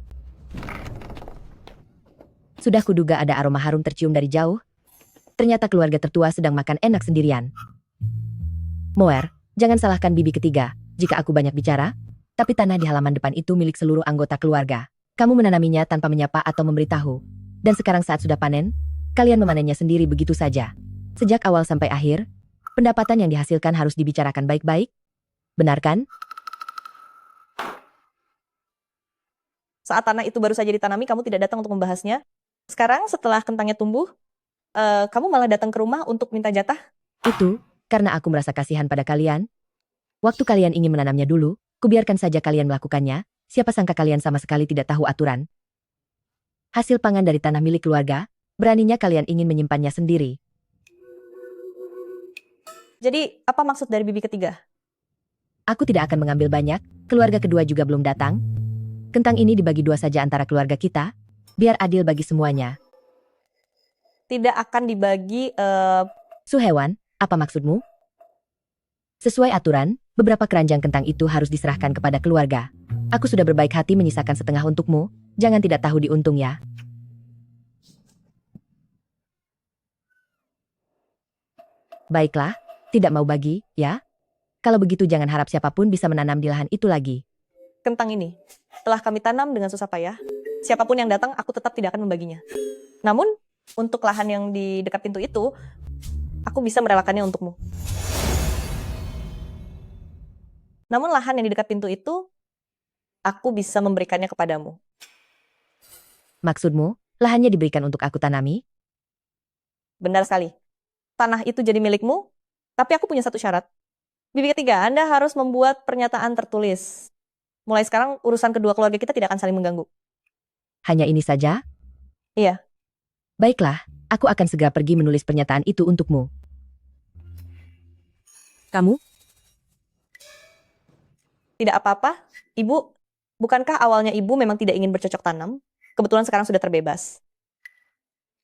Sudah kuduga ada aroma harum tercium dari jauh. Ternyata keluarga tertua sedang makan enak sendirian. Moer, jangan salahkan bibi ketiga jika aku banyak bicara, tapi tanah di halaman depan itu milik seluruh anggota keluarga. Kamu menanaminya tanpa menyapa atau memberitahu. Dan sekarang saat sudah panen, kalian memanennya sendiri begitu saja. Sejak awal sampai akhir, pendapatan yang dihasilkan harus dibicarakan baik-baik. Benar kan? Saat tanah itu baru saja ditanami, kamu tidak datang untuk membahasnya. Sekarang setelah kentangnya tumbuh, kamu malah datang ke rumah untuk minta jatah. Itu karena aku merasa kasihan pada kalian. Waktu kalian ingin menanamnya dulu, kubiarkan saja kalian melakukannya. Siapa sangka kalian sama sekali tidak tahu aturan. Hasil pangan dari tanah milik keluarga, beraninya kalian ingin menyimpannya sendiri. Jadi, apa maksud dari bibi ketiga? Aku tidak akan mengambil banyak, keluarga kedua juga belum datang. Kentang ini dibagi 2 saja antara keluarga kita, biar adil bagi semuanya. Tidak akan dibagi, Suhewan, apa maksudmu? Sesuai aturan, beberapa keranjang kentang itu harus diserahkan kepada keluarga. Aku sudah berbaik hati menyisakan setengah untukmu, jangan tidak tahu diuntung ya. Baiklah, tidak mau bagi, ya? Kalau begitu jangan harap siapapun bisa menanam di lahan itu lagi. kentang ini telah kami tanam dengan susah payah. Siapapun yang datang, aku tetap tidak akan membaginya. Namun, untuk lahan yang di dekat pintu itu, aku bisa merelakannya untukmu. Namun lahan yang di dekat pintu itu, aku bisa memberikannya kepadamu. Maksudmu, lahannya diberikan untuk aku tanami? Benar sekali. Tanah itu jadi milikmu, tapi aku punya satu syarat. Bibi ketiga, Anda harus membuat pernyataan tertulis. Mulai sekarang, urusan kedua keluarga kita tidak akan saling mengganggu. Hanya ini saja? Iya. Baiklah, aku akan segera pergi menulis pernyataan itu untukmu. Kamu? Tidak apa-apa, Ibu. Bukankah awalnya Ibu memang tidak ingin bercocok tanam? Kebetulan sekarang sudah terbebas.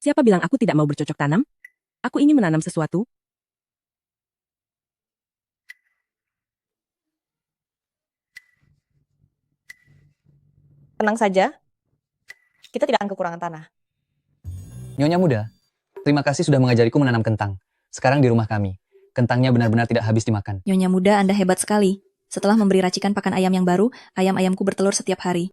Siapa bilang aku tidak mau bercocok tanam? Aku ingin menanam sesuatu. Tenang saja, kita tidak akan kekurangan tanah. Nyonya muda, terima kasih sudah mengajariku menanam kentang. Sekarang di rumah kami, kentangnya benar-benar tidak habis dimakan. Nyonya muda, Anda hebat sekali. Setelah memberi racikan pakan ayam yang baru, ayam-ayamku bertelur setiap hari.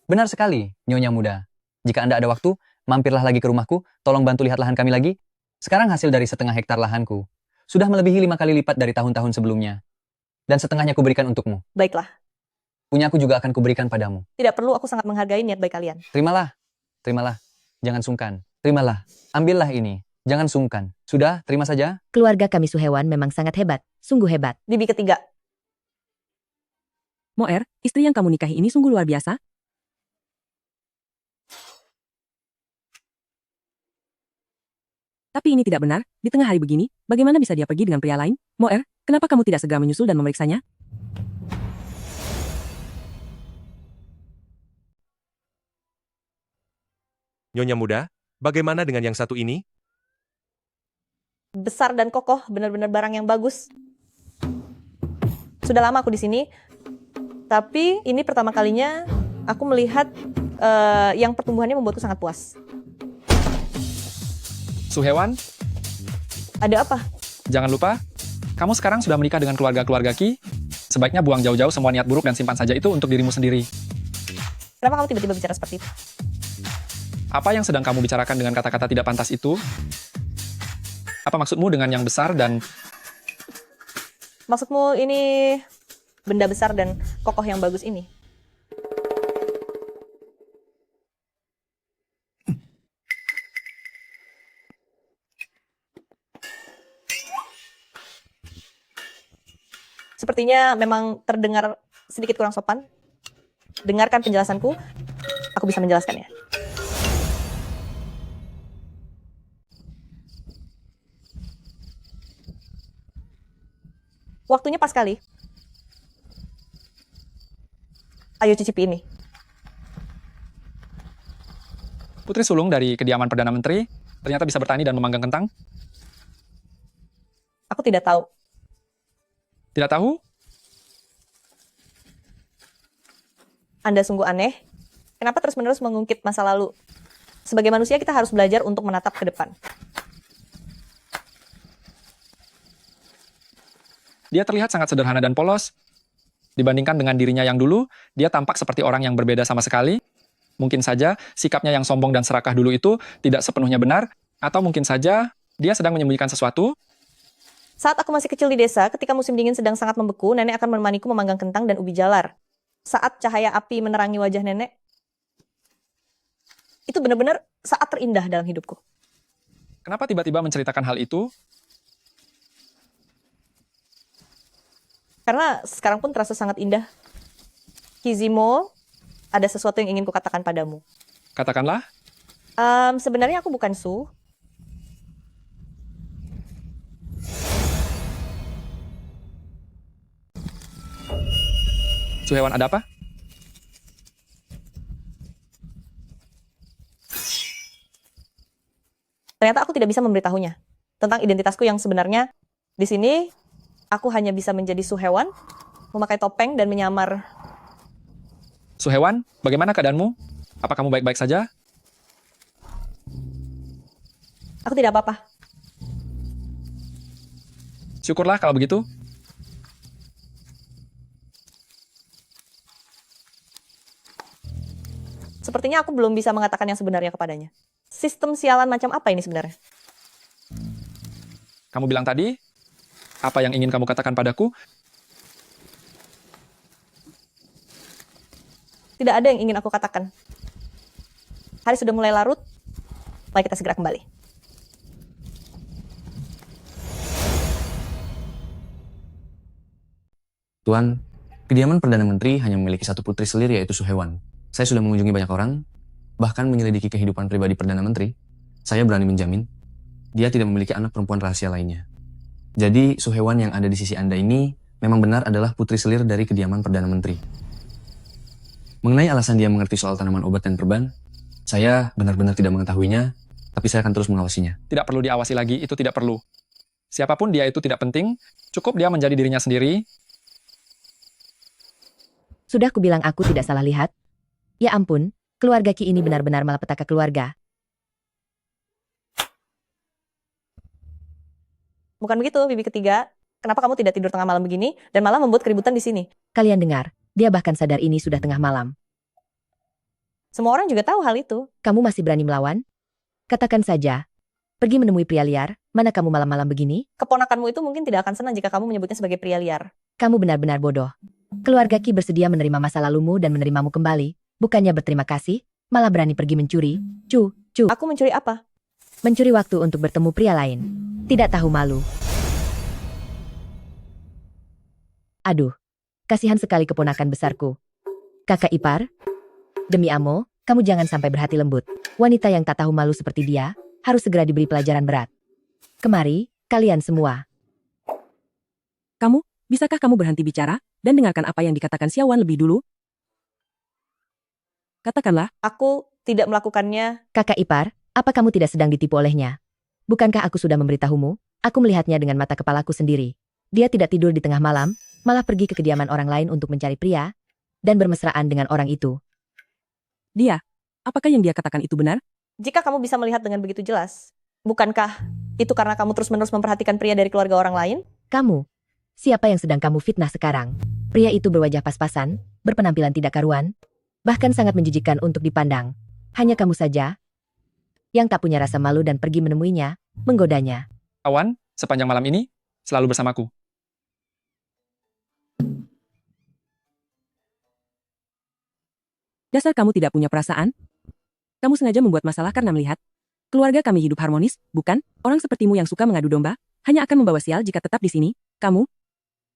Benar sekali, Nyonya muda. Jika Anda ada waktu, mampirlah lagi ke rumahku, tolong bantu lihat lahan kami lagi. Sekarang hasil dari 1/2 hektar lahanku sudah melebihi 5 kali lipat dari tahun-tahun sebelumnya. Dan setengahnya kuberikan untukmu. Baiklah, Punyaku juga akan kuberikan padamu. tidak perlu, aku sangat menghargai niat baik kalian. Terimalah, terimalah. Jangan sungkan. Terimalah. Ambillah ini. Jangan sungkan. Sudah, terima saja. Keluarga kami Suhewan memang sangat hebat, sungguh hebat. Bibi ketiga, Moer, istri yang kamu nikahi ini sungguh luar biasa. Tapi ini tidak benar, di tengah hari begini, bagaimana bisa dia pergi dengan pria lain? Moer, kenapa kamu tidak segera menyusul dan memeriksanya? Nyonya muda, bagaimana dengan yang satu ini? besar dan kokoh, benar-benar barang yang bagus. Sudah lama aku di sini, tapi ini pertama kalinya aku melihat yang pertumbuhannya membuatku sangat puas. Suhewan, Ada apa? jangan lupa, kamu sekarang sudah menikah dengan keluarga-keluarga Ki. Sebaiknya buang jauh-jauh semua niat buruk dan simpan saja itu untuk dirimu sendiri. Kenapa kamu tiba-tiba bicara seperti itu? Apa yang sedang kamu bicarakan dengan kata-kata tidak pantas itu? Apa maksudmu dengan yang besar dan Maksudmu ini benda besar dan kokoh yang bagus ini? Sepertinya memang terdengar sedikit kurang sopan. Dengarkan penjelasanku, aku bisa menjelaskannya. Waktunya pas kali. Ayo cicipi ini. Putri sulung dari kediaman Perdana Menteri ternyata bisa bertani dan memanggang kentang? Aku tidak tahu. Tidak tahu? Anda sungguh aneh. Kenapa terus-menerus mengungkit masa lalu? Sebagai manusia kita harus belajar untuk menatap ke depan. Dia terlihat sangat sederhana dan polos. Dibandingkan dengan dirinya yang dulu, dia tampak seperti orang yang berbeda sama sekali. Mungkin saja sikapnya yang sombong dan serakah dulu itu tidak sepenuhnya benar, atau mungkin saja dia sedang menyembunyikan sesuatu. Saat aku masih kecil di desa, ketika musim dingin sedang sangat membeku, nenek akan menemaniku memanggang kentang dan ubi jalar. Saat cahaya api menerangi wajah nenek, itu benar-benar saat terindah dalam hidupku. Kenapa tiba-tiba menceritakan hal itu? Karena sekarang pun terasa sangat indah. Kizimo, ada sesuatu yang ingin kukatakan padamu. Katakanlah. Sebenarnya aku bukan Su. Suhewan, ada apa? Ternyata aku tidak bisa memberitahunya tentang identitasku yang sebenarnya. Di sini, aku hanya bisa menjadi Suhewan, memakai topeng dan menyamar. Suhewan, bagaimana keadaanmu? Apa kamu baik-baik saja? Aku tidak apa-apa. Syukurlah kalau begitu. Sepertinya aku belum bisa mengatakan yang sebenarnya kepadanya. Sistem sialan macam apa ini sebenarnya? Kamu bilang tadi, apa yang ingin kamu katakan padaku? Tidak ada yang ingin aku katakan. Hari sudah mulai larut, mari kita segera kembali. Tuan, kediaman Perdana Menteri hanya memiliki satu putri selir yaitu Suhewan. Saya sudah mengunjungi banyak orang, bahkan menyelidiki kehidupan pribadi Perdana Menteri. Saya berani menjamin, dia tidak memiliki anak perempuan rahasia lainnya. Jadi, Suhewan yang ada di sisi Anda ini memang benar adalah putri selir dari kediaman Perdana Menteri. Mengenai alasan dia mengerti soal tanaman obat dan perban, saya benar-benar tidak mengetahuinya, tapi saya akan terus mengawasinya. Tidak perlu diawasi lagi, itu tidak perlu. Siapapun dia itu tidak penting, cukup dia menjadi dirinya sendiri. Sudah kubilang aku tidak salah lihat. Ya ampun, keluarga Ki ini benar-benar malapetaka keluarga. Bukan begitu, Bibi ketiga. Kenapa kamu tidak tidur tengah malam begini dan malah membuat keributan di sini? Kalian dengar, dia bahkan sadar ini sudah tengah malam. Semua orang juga tahu hal itu. Kamu masih berani melawan? Katakan saja. Pergi menemui pria liar, mana kamu malam-malam begini? Keponakanmu itu mungkin tidak akan senang jika kamu menyebutnya sebagai pria liar. Kamu benar-benar bodoh. Keluarga Ki bersedia menerima masa lalumu dan menerimamu kembali. Bukannya berterima kasih, malah berani pergi mencuri. Aku mencuri apa? Mencuri waktu untuk bertemu pria lain. Tidak tahu malu. Aduh, kasihan sekali keponakan besarku. Kakak ipar, demi Amo, kamu jangan sampai berhati lembut. Wanita yang tak tahu malu seperti dia, harus segera diberi pelajaran berat. Kemari, kalian semua. Kamu, bisakah kamu berhenti bicara dan dengarkan apa yang dikatakan Xiaowan lebih dulu? Katakanlah. Aku tidak melakukannya. Kakak ipar, apa kamu tidak sedang ditipu olehnya? Bukankah aku sudah memberitahumu? Aku melihatnya dengan mata kepalaku sendiri. Dia tidak tidur di tengah malam, malah pergi ke kediaman orang lain untuk mencari pria, dan bermesraan dengan orang itu. Dia, apakah yang dia katakan itu benar? Jika kamu bisa melihat dengan begitu jelas, bukankah itu karena kamu terus-menerus memperhatikan pria dari keluarga orang lain? Kamu, siapa yang sedang kamu fitnah sekarang? Pria itu berwajah pas-pasan, berpenampilan tidak karuan, bahkan sangat menjijikkan untuk dipandang. Hanya kamu saja yang tak punya rasa malu dan pergi menemuinya, menggodanya. Awan, sepanjang malam ini, selalu bersamaku. Dasar kamu tidak punya perasaan? Kamu sengaja membuat masalah karena melihat keluarga kami hidup harmonis, bukan? Orang sepertimu yang suka mengadu domba, hanya akan membawa sial jika tetap di sini. Kamu,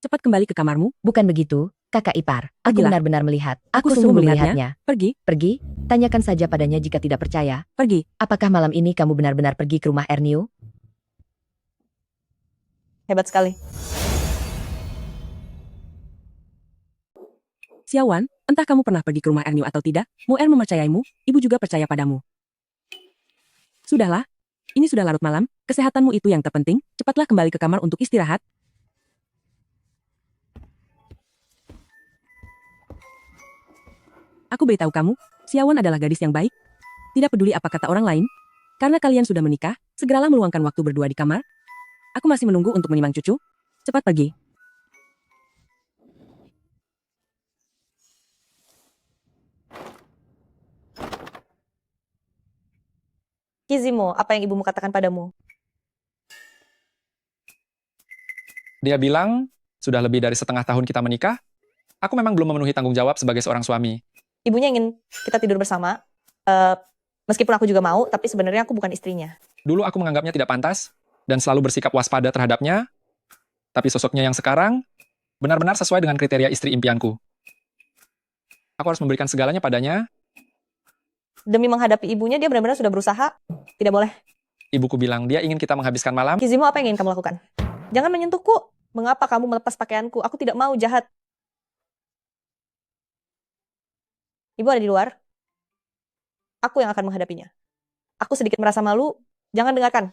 cepat kembali ke kamarmu. Bukan begitu, kakak ipar. Aku Pergilah. benar-benar melihat. Aku Aku sungguh sungguh melihatnya. melihatnya. Pergi? Tanyakan saja padanya jika tidak percaya. Pergi. Apakah malam ini kamu benar-benar pergi ke rumah Erniu? Hebat sekali. Xiaowan, entah kamu pernah pergi ke rumah Erniu atau tidak, Mu'er mempercayaimu, ibu juga percaya padamu. Sudahlah, ini sudah larut malam, kesehatanmu itu yang terpenting, cepatlah kembali ke kamar untuk istirahat. Aku beritahu kamu, Xiawan adalah gadis yang baik. Tidak peduli apa kata orang lain. Karena kalian sudah menikah, segeralah meluangkan waktu berdua di kamar. Aku masih menunggu untuk menimang cucu. Cepat pergi. Kizimo, apa yang ibumu katakan padamu? Dia bilang, sudah lebih dari setengah tahun kita menikah, aku memang belum memenuhi tanggung jawab sebagai seorang suami. Ibunya ingin kita tidur bersama. Meskipun aku juga mau, tapi sebenarnya aku bukan istrinya. Dulu aku menganggapnya tidak pantas, dan selalu bersikap waspada terhadapnya, tapi sosoknya yang sekarang, benar-benar sesuai dengan kriteria istri impianku. Aku harus memberikan segalanya padanya. Demi menghadapi ibunya, dia benar-benar sudah berusaha. Tidak boleh. Ibuku bilang, dia ingin kita menghabiskan malam. Kizimo, apa yang ingin kamu lakukan? Jangan menyentuhku. Mengapa kamu melepas pakaianku? Aku tidak mau jahat. Ibu ada di luar. Aku yang akan menghadapinya. Aku sedikit merasa malu. Jangan dengarkan.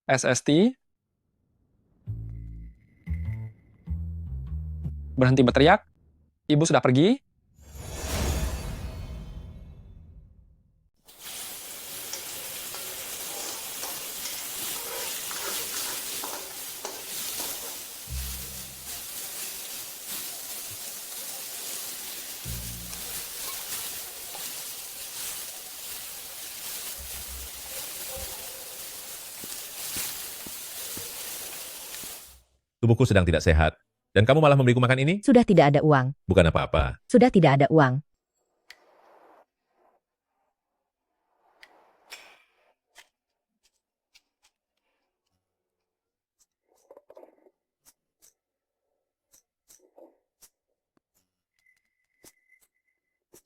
SST. Berhenti berteriak. Ibu sudah pergi. Tubuhku sedang tidak sehat. Dan kamu malah memberiku makan ini? Sudah tidak ada uang. Bukan apa-apa. Sudah tidak ada uang.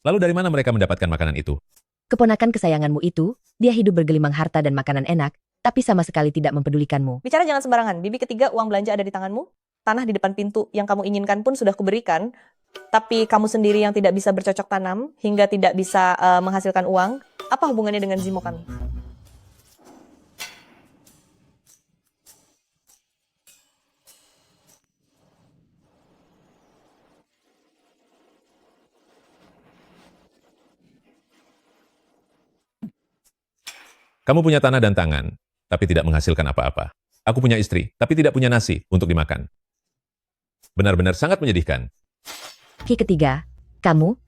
Lalu dari mana mereka mendapatkan makanan itu? Keponakan kesayanganmu itu, dia hidup bergelimang harta dan makanan enak, tapi sama sekali tidak mempedulikanmu. Bicara jangan sembarangan. Bibi ketiga, uang belanja ada di tanganmu. Tanah di depan pintu yang kamu inginkan pun sudah kuberikan. Tapi kamu sendiri yang tidak bisa bercocok tanam, hingga tidak bisa menghasilkan uang. Apa hubungannya dengan Zimo kami? Kamu punya tanah dan tangan, tapi tidak menghasilkan apa-apa. Aku punya istri, tapi tidak punya nasi untuk dimakan. Benar-benar sangat menyedihkan. Ki ketiga, kamu.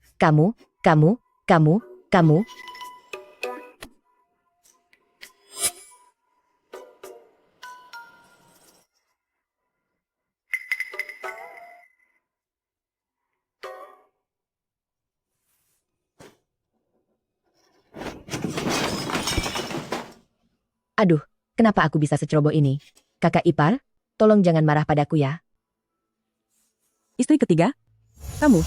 Aduh, kenapa aku bisa seceroboh ini? Kakak ipar, tolong jangan marah padaku ya. Istri ketiga? Kamu?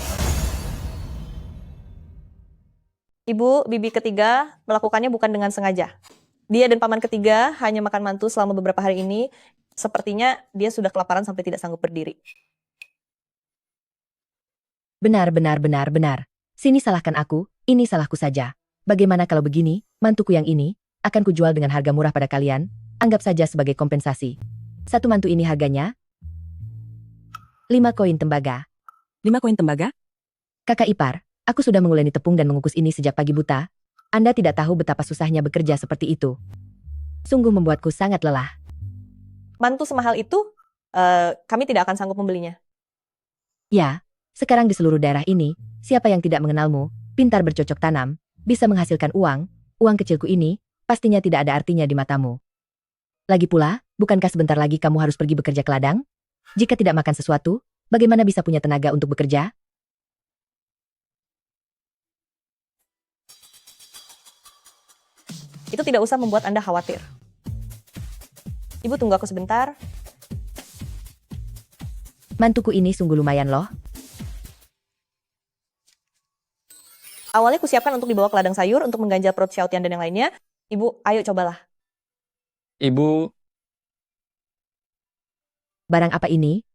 Ibu, bibi ketiga melakukannya bukan dengan sengaja. Dia dan paman ketiga hanya makan mantu selama beberapa hari ini. Sepertinya dia sudah kelaparan sampai tidak sanggup berdiri. Benar. Sini salahkan aku, ini salahku saja. Bagaimana kalau begini, mantuku yang ini, akan kujual dengan harga murah pada kalian, anggap saja sebagai kompensasi. Satu mantu ini harganya 5 koin tembaga. 5 koin tembaga? Kakak ipar, aku sudah menguleni tepung dan mengukus ini sejak pagi buta. Anda tidak tahu betapa susahnya bekerja seperti itu. Sungguh membuatku sangat lelah. Mantu semahal itu, kami tidak akan sanggup membelinya. Ya, sekarang di seluruh daerah ini, siapa yang tidak mengenalmu, pintar bercocok tanam, bisa menghasilkan uang kecilku ini, pastinya tidak ada artinya di matamu. Lagi pula, bukankah sebentar lagi kamu harus pergi bekerja ke ladang? Jika tidak makan sesuatu, bagaimana bisa punya tenaga untuk bekerja? Itu tidak usah membuat Anda khawatir. Ibu tunggu aku sebentar. Mantuku ini sungguh lumayan loh. Awalnya kusiapkan untuk dibawa ke ladang sayur untuk mengganjal perut Xiaotian dan yang lainnya. Ibu, ayo cobalah. Ibu, Barang apa ini?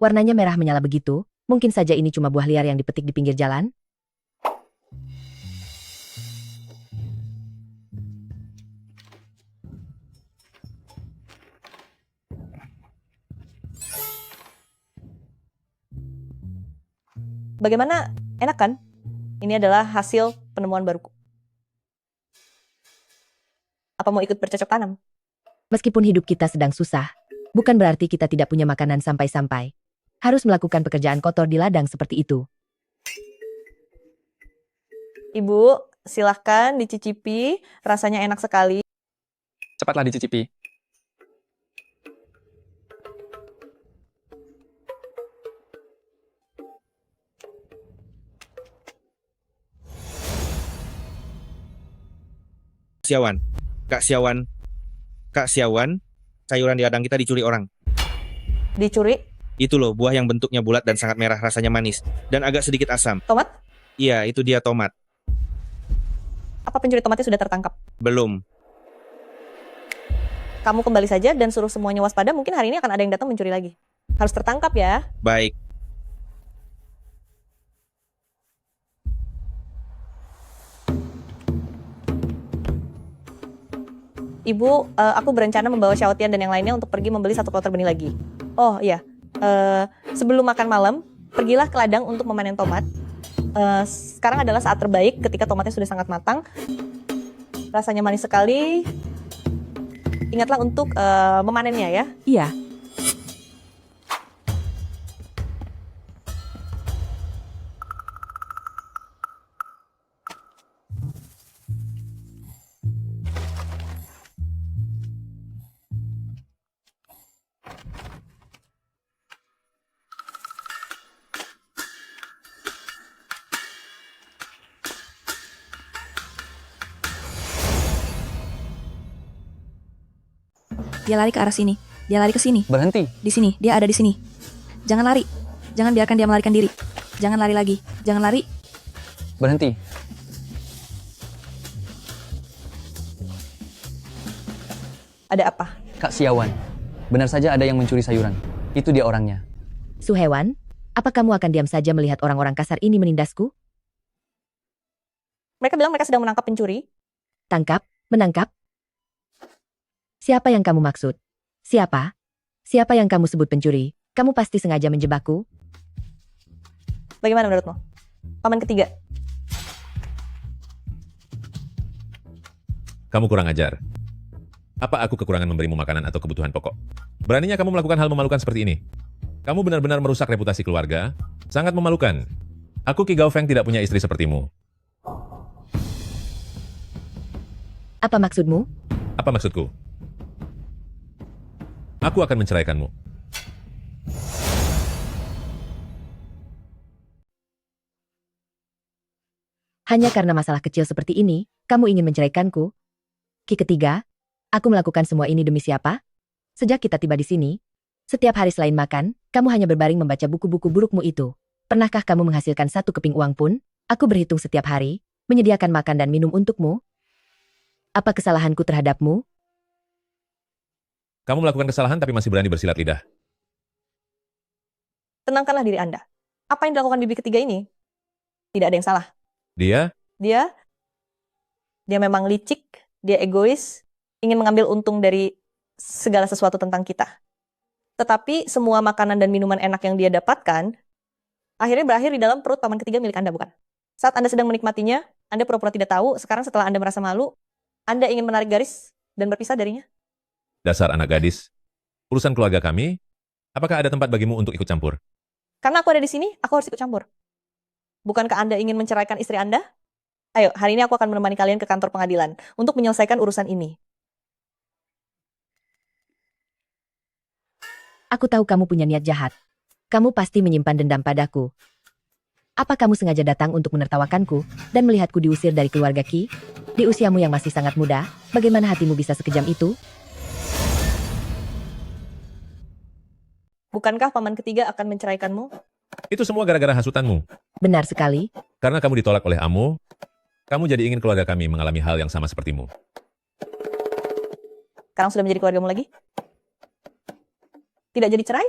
Warnanya merah menyala begitu, mungkin saja ini cuma buah liar yang dipetik di pinggir jalan? Bagaimana? Enak kan? Ini adalah hasil penemuan baruku. Apa mau ikut bercocok tanam? Meskipun hidup kita sedang susah, bukan berarti kita tidak punya makanan sampai-sampai. Harus melakukan pekerjaan kotor di ladang seperti itu. Ibu, silahkan dicicipi. Rasanya enak sekali. Cepatlah dicicipi. Siawan. Kak Siawan. Kak Siawan, sayuran di ladang kita dicuri orang. Dicuri? Itu loh, buah yang bentuknya bulat dan sangat merah, rasanya manis. Dan agak sedikit asam. Tomat? Iya, itu dia tomat. Apa pencuri tomatnya sudah tertangkap? Belum. Kamu kembali saja dan suruh semuanya waspada. Mungkin hari ini akan ada yang datang mencuri lagi. Harus tertangkap ya. Baik. Ibu, aku berencana membawa Xiaotian dan yang lainnya untuk pergi membeli 1 kloter benih lagi. Oh iya, sebelum makan malam, pergilah ke ladang untuk memanen tomat. Sekarang adalah saat terbaik ketika tomatnya sudah sangat matang. Rasanya manis sekali. Ingatlah untuk memanennya ya. Iya. Dia lari ke arah sini. Dia lari ke sini. Berhenti. Di sini. Dia ada di sini. Jangan lari. Jangan biarkan dia melarikan diri. Jangan lari lagi. Jangan lari. Berhenti. Ada apa? Kak Siawan, benar saja ada yang mencuri sayuran. Itu dia orangnya. Suhewan, apa kamu akan diam saja melihat orang-orang kasar ini menindasku? Mereka bilang mereka sedang menangkap pencuri. Tangkap, menangkap. Siapa yang kamu maksud? Siapa? Siapa yang kamu sebut pencuri? Kamu pasti sengaja menjebakku. Bagaimana menurutmu? Paman ketiga. Kamu kurang ajar. Apa aku kekurangan memberimu makanan atau kebutuhan pokok? Beraninya kamu melakukan hal memalukan seperti ini? Kamu benar-benar merusak reputasi keluarga. Sangat memalukan. Aku Qi Gaofeng tidak punya istri sepertimu. Apa maksudmu? Apa maksudku? Aku akan menceraikanmu. Hanya karena masalah kecil seperti ini, kamu ingin menceraikanku? Qi ketiga, aku melakukan semua ini demi siapa? Sejak kita tiba di sini, setiap hari selain makan, kamu hanya berbaring membaca buku-buku burukmu itu. Pernahkah kamu menghasilkan 1 keping uang pun? Aku berhitung setiap hari, menyediakan makan dan minum untukmu. Apa kesalahanku terhadapmu? Kamu melakukan kesalahan tapi masih berani bersilat lidah. Tenangkanlah diri Anda. Apa yang dilakukan bibi ketiga ini? Tidak ada yang salah. Dia Dia memang licik, dia egois, ingin mengambil untung dari segala sesuatu tentang kita. Tetapi semua makanan dan minuman enak yang dia dapatkan, akhirnya berakhir di dalam perut paman ketiga milik Anda, bukan? Saat Anda sedang menikmatinya, Anda pura-pura tidak tahu, sekarang setelah Anda merasa malu, Anda ingin menarik garis dan berpisah darinya? Dasar anak gadis. Urusan keluarga kami, apakah ada tempat bagimu untuk ikut campur? Karena aku ada di sini, aku harus ikut campur. Bukankah Anda ingin menceraikan istri Anda? Ayo, hari ini aku akan menemani kalian ke kantor pengadilan untuk menyelesaikan urusan ini. Aku tahu kamu punya niat jahat. Kamu pasti menyimpan dendam padaku. Apa kamu sengaja datang untuk menertawakanku dan melihatku diusir dari keluarga Qi? Di usiamu yang masih sangat muda, bagaimana hatimu bisa sekejam itu? Bukankah paman ketiga akan menceraikanmu? Itu semua gara-gara hasutanmu. Benar sekali. Karena kamu ditolak oleh Amu, kamu jadi ingin keluarga kami mengalami hal yang sama sepertimu. Sekarang sudah menjadi keluargamu lagi? Tidak jadi cerai?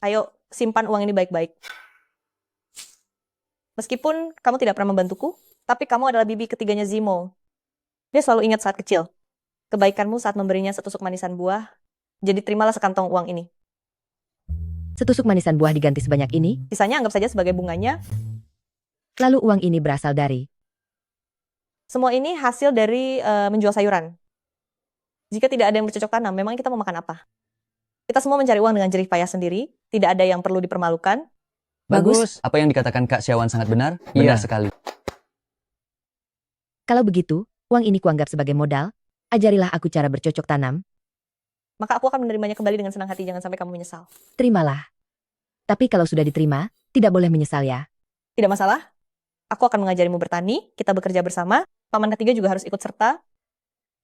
Ayo, simpan uang ini baik-baik. Meskipun kamu tidak pernah membantuku, tapi kamu adalah bibi ketiganya Zimo. Dia selalu ingat saat kecil. kebaikanmu saat memberinya setusuk manisan buah. Jadi terimalah sekantong uang ini. Setusuk manisan buah diganti sebanyak ini, Sisanya anggap saja sebagai bunganya. lalu uang ini berasal dari. Semua ini hasil dari menjual sayuran. Jika tidak ada yang bercocok tanam, memang kita mau makan apa? Kita semua mencari uang dengan jerih payah sendiri. Tidak ada yang perlu dipermalukan. Bagus. Apa yang dikatakan Kak Siawan sangat benar? Iya. Benar sekali. Kalau begitu, uang ini kuanggap sebagai modal. Ajarilah aku cara bercocok tanam. Maka aku akan menerimanya kembali dengan senang hati. Jangan sampai kamu menyesal. Terimalah. Tapi kalau sudah diterima, tidak boleh menyesal ya. Tidak masalah. Aku akan mengajarimu bertani. Kita bekerja bersama. Paman ketiga juga harus ikut serta.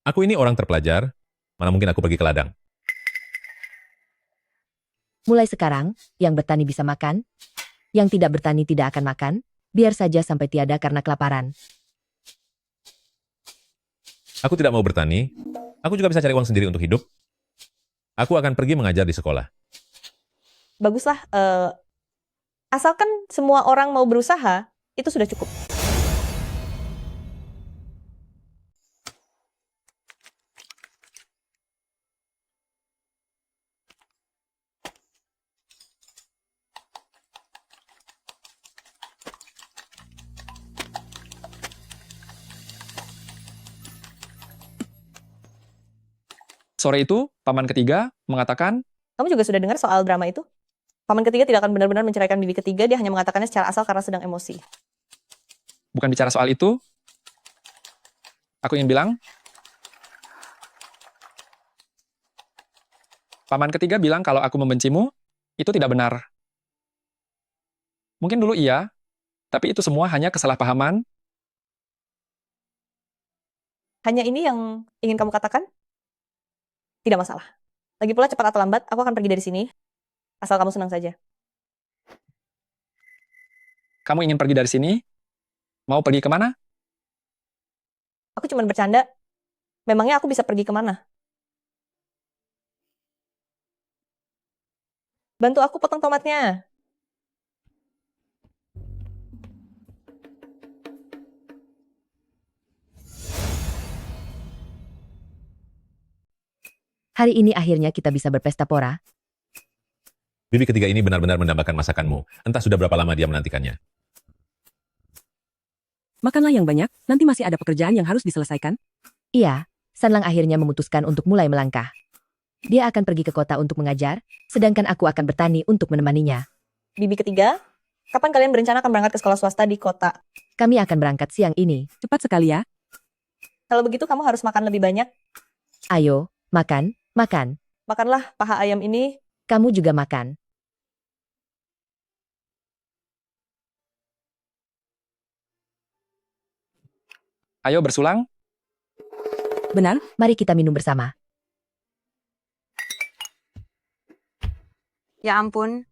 Aku ini orang terpelajar, mana mungkin aku pergi ke ladang. Mulai sekarang, yang bertani bisa makan. Yang tidak bertani tidak akan makan. Biar saja sampai tiada karena kelaparan. Aku tidak mau bertani, aku juga bisa cari uang sendiri untuk hidup. Aku akan pergi mengajar di sekolah. Baguslah. Asalkan semua orang mau berusaha, itu sudah cukup. Sore itu, paman ketiga mengatakan, Kamu juga sudah dengar soal drama itu? Paman ketiga tidak akan benar-benar menceraikan bibi ketiga, dia hanya mengatakannya secara asal karena sedang emosi. bukan bicara soal itu. Aku ingin bilang, paman ketiga bilang kalau aku membencimu, itu tidak benar. Mungkin dulu iya, tapi itu semua hanya kesalahpahaman. Hanya ini yang ingin kamu katakan? Tidak masalah. Lagi pula cepat atau lambat, aku akan pergi dari sini. Asal kamu senang saja. Kamu ingin pergi dari sini? Mau pergi kemana? Aku cuma bercanda. Memangnya aku bisa pergi kemana? Bantu aku potong tomatnya. Hari ini akhirnya kita bisa berpesta pora. Bibi ketiga ini benar-benar mendambakan masakanmu. Entah sudah berapa lama dia menantikannya. Makanlah yang banyak, nanti masih ada pekerjaan yang harus diselesaikan. Iya, Sanlang akhirnya memutuskan untuk mulai melangkah. Dia akan pergi ke kota untuk mengajar, sedangkan aku akan bertani untuk menemaninya. Bibi ketiga, kapan kalian berencana akan berangkat ke sekolah swasta di kota? Kami akan berangkat siang ini. Cepat sekali ya. Kalau begitu kamu harus makan lebih banyak. Ayo, makan, makan. Makanlah paha ayam ini. Kamu juga makan. Ayo bersulang. Benar, Mari kita minum bersama. Ya ampun,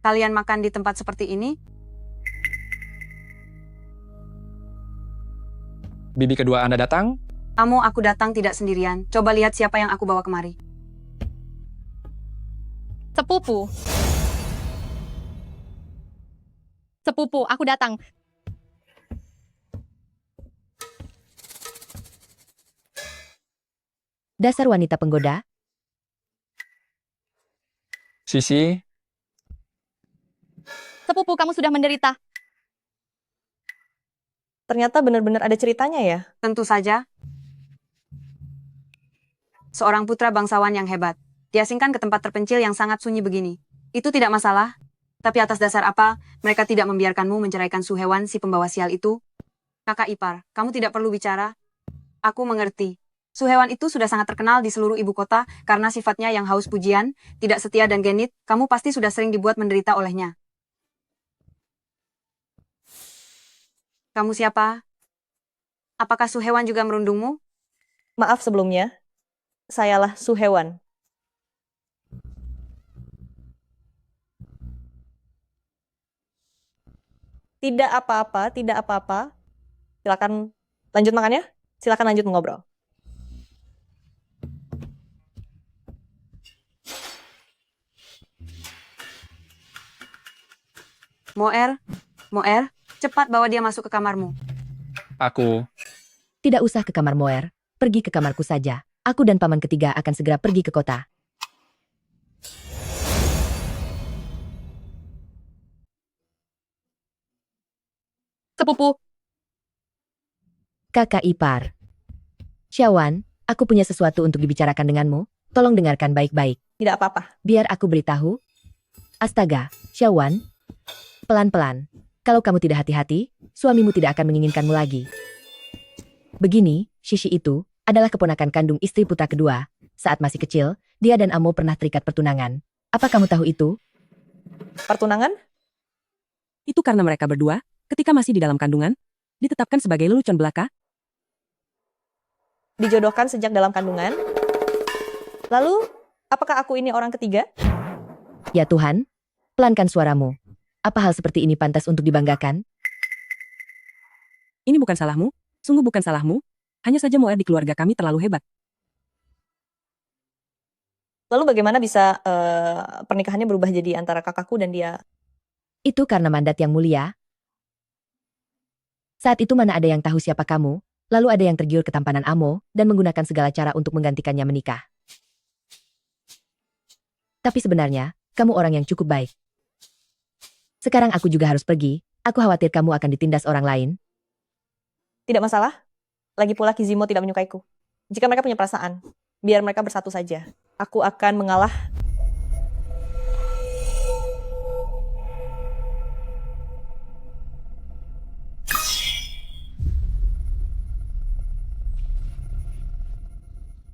kalian makan di tempat seperti ini? Bibi kedua Anda datang. Aku datang tidak sendirian. Coba lihat siapa yang aku bawa kemari. Sepupu. Sepupu, aku datang. Dasar wanita penggoda. Sisi, Sepupu, kamu sudah menderita. Ternyata benar-benar ada ceritanya ya. Tentu saja. Seorang putra bangsawan yang hebat. Diasingkan ke tempat terpencil yang sangat sunyi begini. Itu tidak masalah. Tapi atas dasar apa, mereka tidak membiarkanmu menceraikan Su Hewan si pembawa sial itu? Kakak ipar, kamu tidak perlu bicara. Aku mengerti. Su Hewan itu sudah sangat terkenal di seluruh ibu kota karena sifatnya yang haus pujian, tidak setia dan genit, kamu pasti sudah sering dibuat menderita olehnya. Kamu siapa? Apakah Su Hewan juga merundungmu? Maaf sebelumnya. Sayalah Su Hewan. Tidak apa-apa, tidak apa-apa. Silakan lanjut makannya. Silakan lanjut mengobrol. Moer, cepat bawa dia masuk ke kamarmu. aku. Tidak usah ke kamar Moer, pergi ke kamarku saja. Aku dan paman ketiga akan segera pergi ke kota. Sepupu, Kakak ipar. Xiaowan, aku punya sesuatu untuk dibicarakan denganmu. Tolong dengarkan baik-baik. tidak apa-apa. Biar aku beritahu. Astaga, Xiaowan. Pelan-pelan. Kalau kamu tidak hati-hati, suamimu tidak akan menginginkanmu lagi. Begini, Shishi itu adalah keponakan kandung istri putra kedua. Saat masih kecil, dia dan Amo pernah terikat pertunangan. Apa kamu tahu itu? Pertunangan? Itu karena mereka berdua, ketika masih di dalam kandungan, ditetapkan sebagai lelucon belaka. Dijodohkan sejak dalam kandungan? Lalu, apakah aku ini orang ketiga? Ya Tuhan, pelankan suaramu. Apa hal seperti ini pantas untuk dibanggakan? Ini bukan salahmu, sungguh bukan salahmu. Hanya saja Moer di keluarga kami terlalu hebat. Lalu bagaimana bisa pernikahannya berubah jadi antara kakakku dan dia? Itu karena mandat yang mulia. Saat itu mana ada yang tahu siapa kamu, lalu ada yang tergiur ketampanan Amo dan menggunakan segala cara untuk menggantikannya menikah. Tapi sebenarnya, kamu orang yang cukup baik. Sekarang aku juga harus pergi, aku khawatir kamu akan ditindas orang lain. Tidak masalah. Lagi pula Kizimo tidak menyukaiku. Jika mereka punya perasaan, biar mereka bersatu saja. Aku akan mengalah.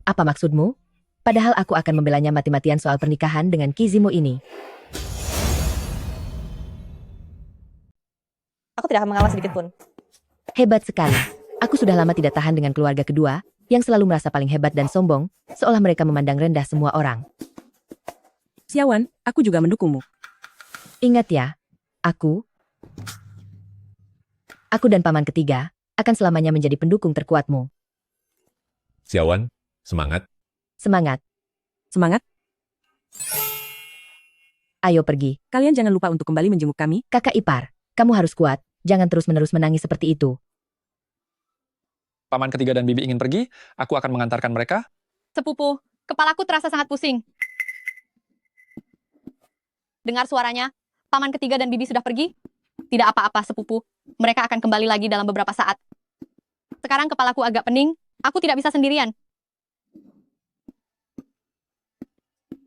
Apa maksudmu? Padahal aku akan membelanya mati-matian soal pernikahan dengan Kizimo ini. Aku tidak akan mengalah sedikit pun. Hebat sekali. Aku sudah lama tidak tahan dengan keluarga kedua, yang selalu merasa paling hebat dan sombong, seolah mereka memandang rendah semua orang. Xiaowan, aku juga mendukungmu. Ingat ya, aku dan paman ketiga akan selamanya menjadi pendukung terkuatmu. Xiaowan, semangat. Semangat. Semangat. Ayo pergi. Kalian jangan lupa untuk kembali menjenguk kami. Kakak ipar, kamu harus kuat. Jangan terus-menerus menangis seperti itu. Paman ketiga dan bibi ingin pergi, aku akan mengantarkan mereka. Sepupu, kepalaku terasa sangat pusing. Dengar suaranya, paman ketiga dan bibi sudah pergi? Tidak apa-apa, sepupu. Mereka akan kembali lagi dalam beberapa saat. Sekarang kepalaku agak pening, aku tidak bisa sendirian.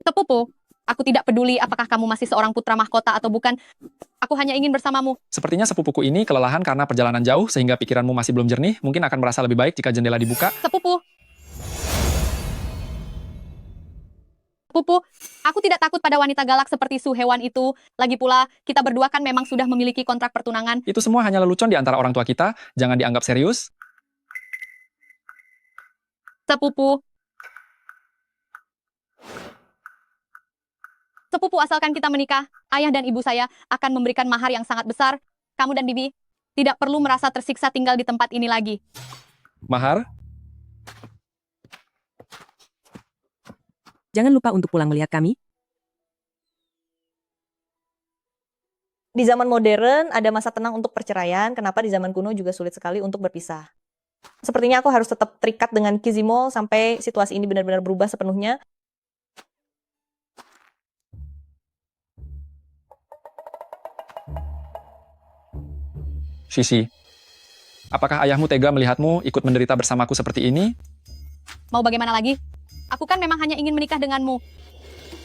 Sepupu, aku tidak peduli apakah kamu masih seorang putra mahkota atau bukan. Aku hanya ingin bersamamu. Sepertinya sepupuku ini kelelahan karena perjalanan jauh sehingga pikiranmu masih belum jernih, mungkin akan merasa lebih baik jika jendela dibuka. Sepupu. Sepupu, aku tidak takut pada wanita galak seperti Su Hewan itu. Lagi pula, kita berdua kan memang sudah memiliki kontrak pertunangan. Itu semua hanya lelucon di antara orang tua kita, jangan dianggap serius. Sepupu. Sepupu, asalkan kita menikah, ayah dan ibu saya akan memberikan mahar yang sangat besar. Kamu dan bibi tidak perlu merasa tersiksa tinggal di tempat ini lagi. Mahar? Jangan lupa untuk pulang melihat kami. Di zaman modern ada masa tenang untuk perceraian, kenapa di zaman kuno juga sulit sekali untuk berpisah. Sepertinya aku harus tetap terikat dengan Kizimo sampai situasi ini benar-benar berubah sepenuhnya. Shishi, apakah ayahmu tega melihatmu ikut menderita bersamaku seperti ini? Mau bagaimana lagi? Aku kan memang hanya ingin menikah denganmu.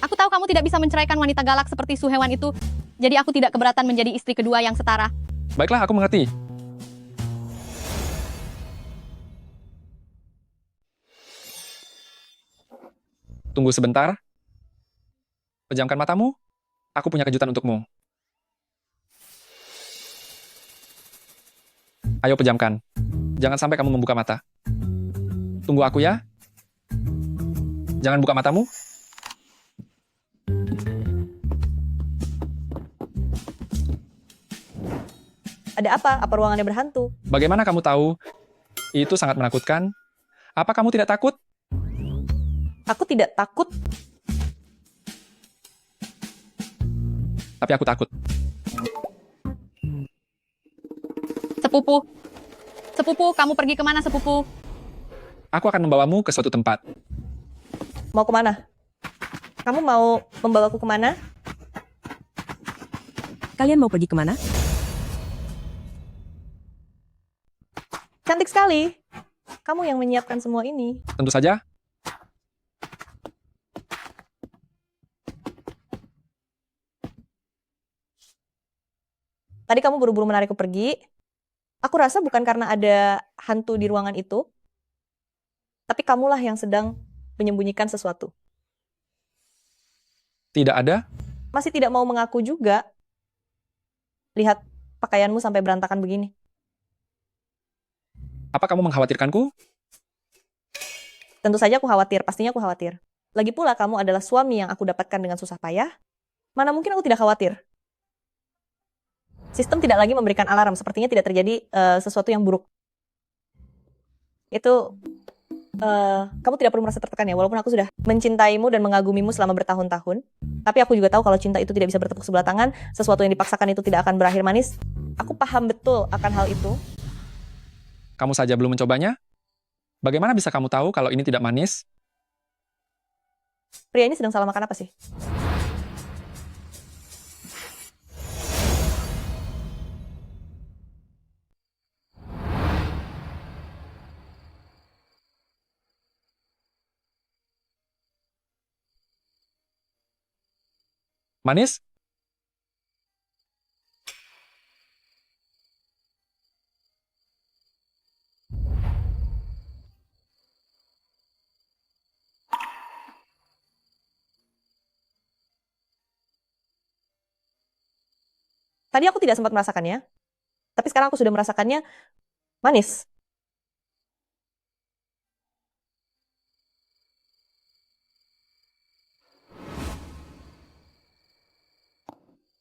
Aku tahu kamu tidak bisa menceraikan wanita galak seperti Su Hewan itu, jadi aku tidak keberatan menjadi istri kedua yang setara. Baiklah, aku mengerti. Tunggu sebentar. Pejamkan matamu. Aku punya kejutan untukmu. Ayo pejamkan. Jangan sampai kamu membuka mata. Tunggu aku ya. Jangan buka matamu. Ada apa? Apa ruangannya berhantu? Bagaimana kamu tahu? Itu sangat menakutkan. Apa kamu tidak takut? Aku tidak takut. Tapi aku takut. Sepupu. Sepupu, kamu pergi kemana, sepupu? Aku akan membawamu ke suatu tempat. Mau kemana? Kamu mau membawaku kemana? Kalian mau pergi kemana? Cantik sekali. Kamu yang menyiapkan semua ini. Tentu saja. Tadi kamu buru-buru menarikku pergi. Aku rasa bukan karena ada hantu di ruangan itu, tapi kamulah yang sedang menyembunyikan sesuatu. Tidak ada. Masih tidak mau mengaku juga. Lihat pakaianmu sampai berantakan begini. Apa kamu mengkhawatirkanku? Tentu saja aku khawatir, pastinya aku khawatir. Lagi pula kamu adalah suami yang aku dapatkan dengan susah payah. Mana mungkin aku tidak khawatir? Sistem tidak lagi memberikan alarm, sepertinya tidak terjadi sesuatu yang buruk. Itu, kamu tidak perlu merasa tertekan ya, walaupun aku sudah mencintaimu dan mengagumimu selama bertahun-tahun. Tapi aku juga tahu kalau cinta itu tidak bisa bertepuk sebelah tangan, sesuatu yang dipaksakan itu tidak akan berakhir manis. Aku paham betul akan hal itu. Kamu saja belum mencobanya? Bagaimana bisa kamu tahu kalau ini tidak manis? Pria ini sedang salah makan apa sih? Manis? Tadi aku tidak sempat merasakannya, tapi sekarang aku sudah merasakannya manis.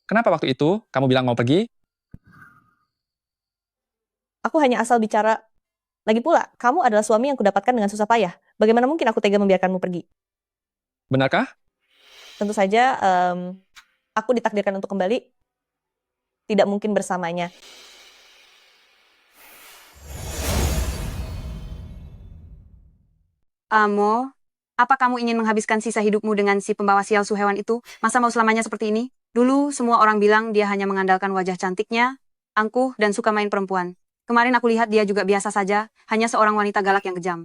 Kenapa waktu itu kamu bilang mau pergi? Aku hanya asal bicara. Lagi pula, kamu adalah suami yang kudapatkan dengan susah payah. Bagaimana mungkin aku tega membiarkanmu pergi? Benarkah? Tentu saja, aku ditakdirkan untuk kembali. Tidak mungkin bersamanya. Amo, apa kamu ingin menghabiskan sisa hidupmu dengan si pembawa sial Suhewan itu? Masa mau selamanya seperti ini? Dulu semua orang bilang dia hanya mengandalkan wajah cantiknya, angkuh, dan suka main perempuan. Kemarin aku lihat dia juga biasa saja, hanya seorang wanita galak yang kejam.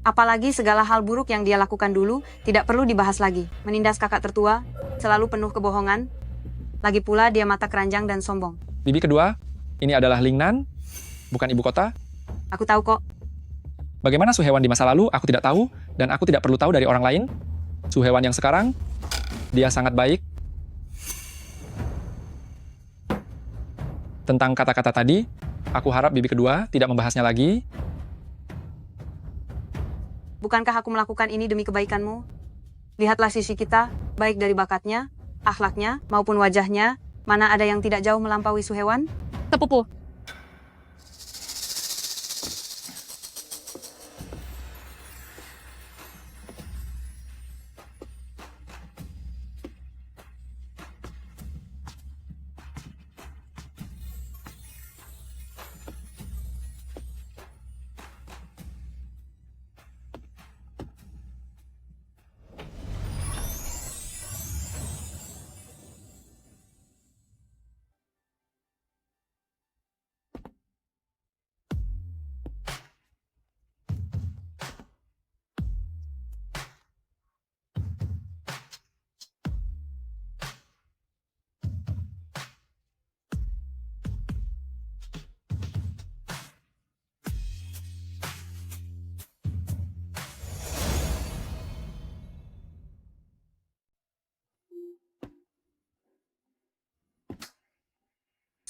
Apalagi segala hal buruk yang dia lakukan dulu tidak perlu dibahas lagi. Menindas kakak tertua, selalu penuh kebohongan. Lagi pula dia mata keranjang dan sombong. Bibi kedua, ini adalah Lingnan, bukan ibu kota. Aku tahu kok. Bagaimana Suhewan di masa lalu, aku tidak tahu, dan aku tidak perlu tahu dari orang lain. Suhewan yang sekarang, dia sangat baik. Tentang kata-kata tadi, aku harap bibi kedua tidak membahasnya lagi. Bukankah aku melakukan ini demi kebaikanmu? Lihatlah sisi kita, baik dari bakatnya, akhlaknya, maupun wajahnya. Mana ada yang tidak jauh melampaui Suhewan? Tepupu.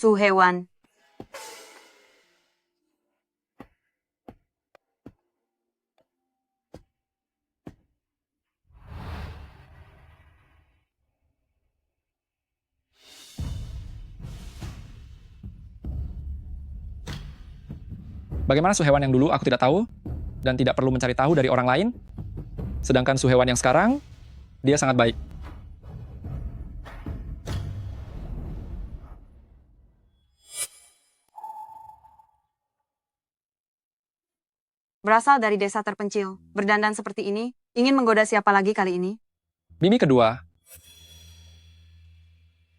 Suhewan. Bagaimana Suhewan yang dulu aku tidak tahu, dan tidak perlu mencari tahu dari orang lain. Sedangkan Suhewan yang sekarang, dia sangat baik. Berasal dari desa terpencil, berdandan seperti ini, ingin menggoda siapa lagi kali ini? Bibi kedua,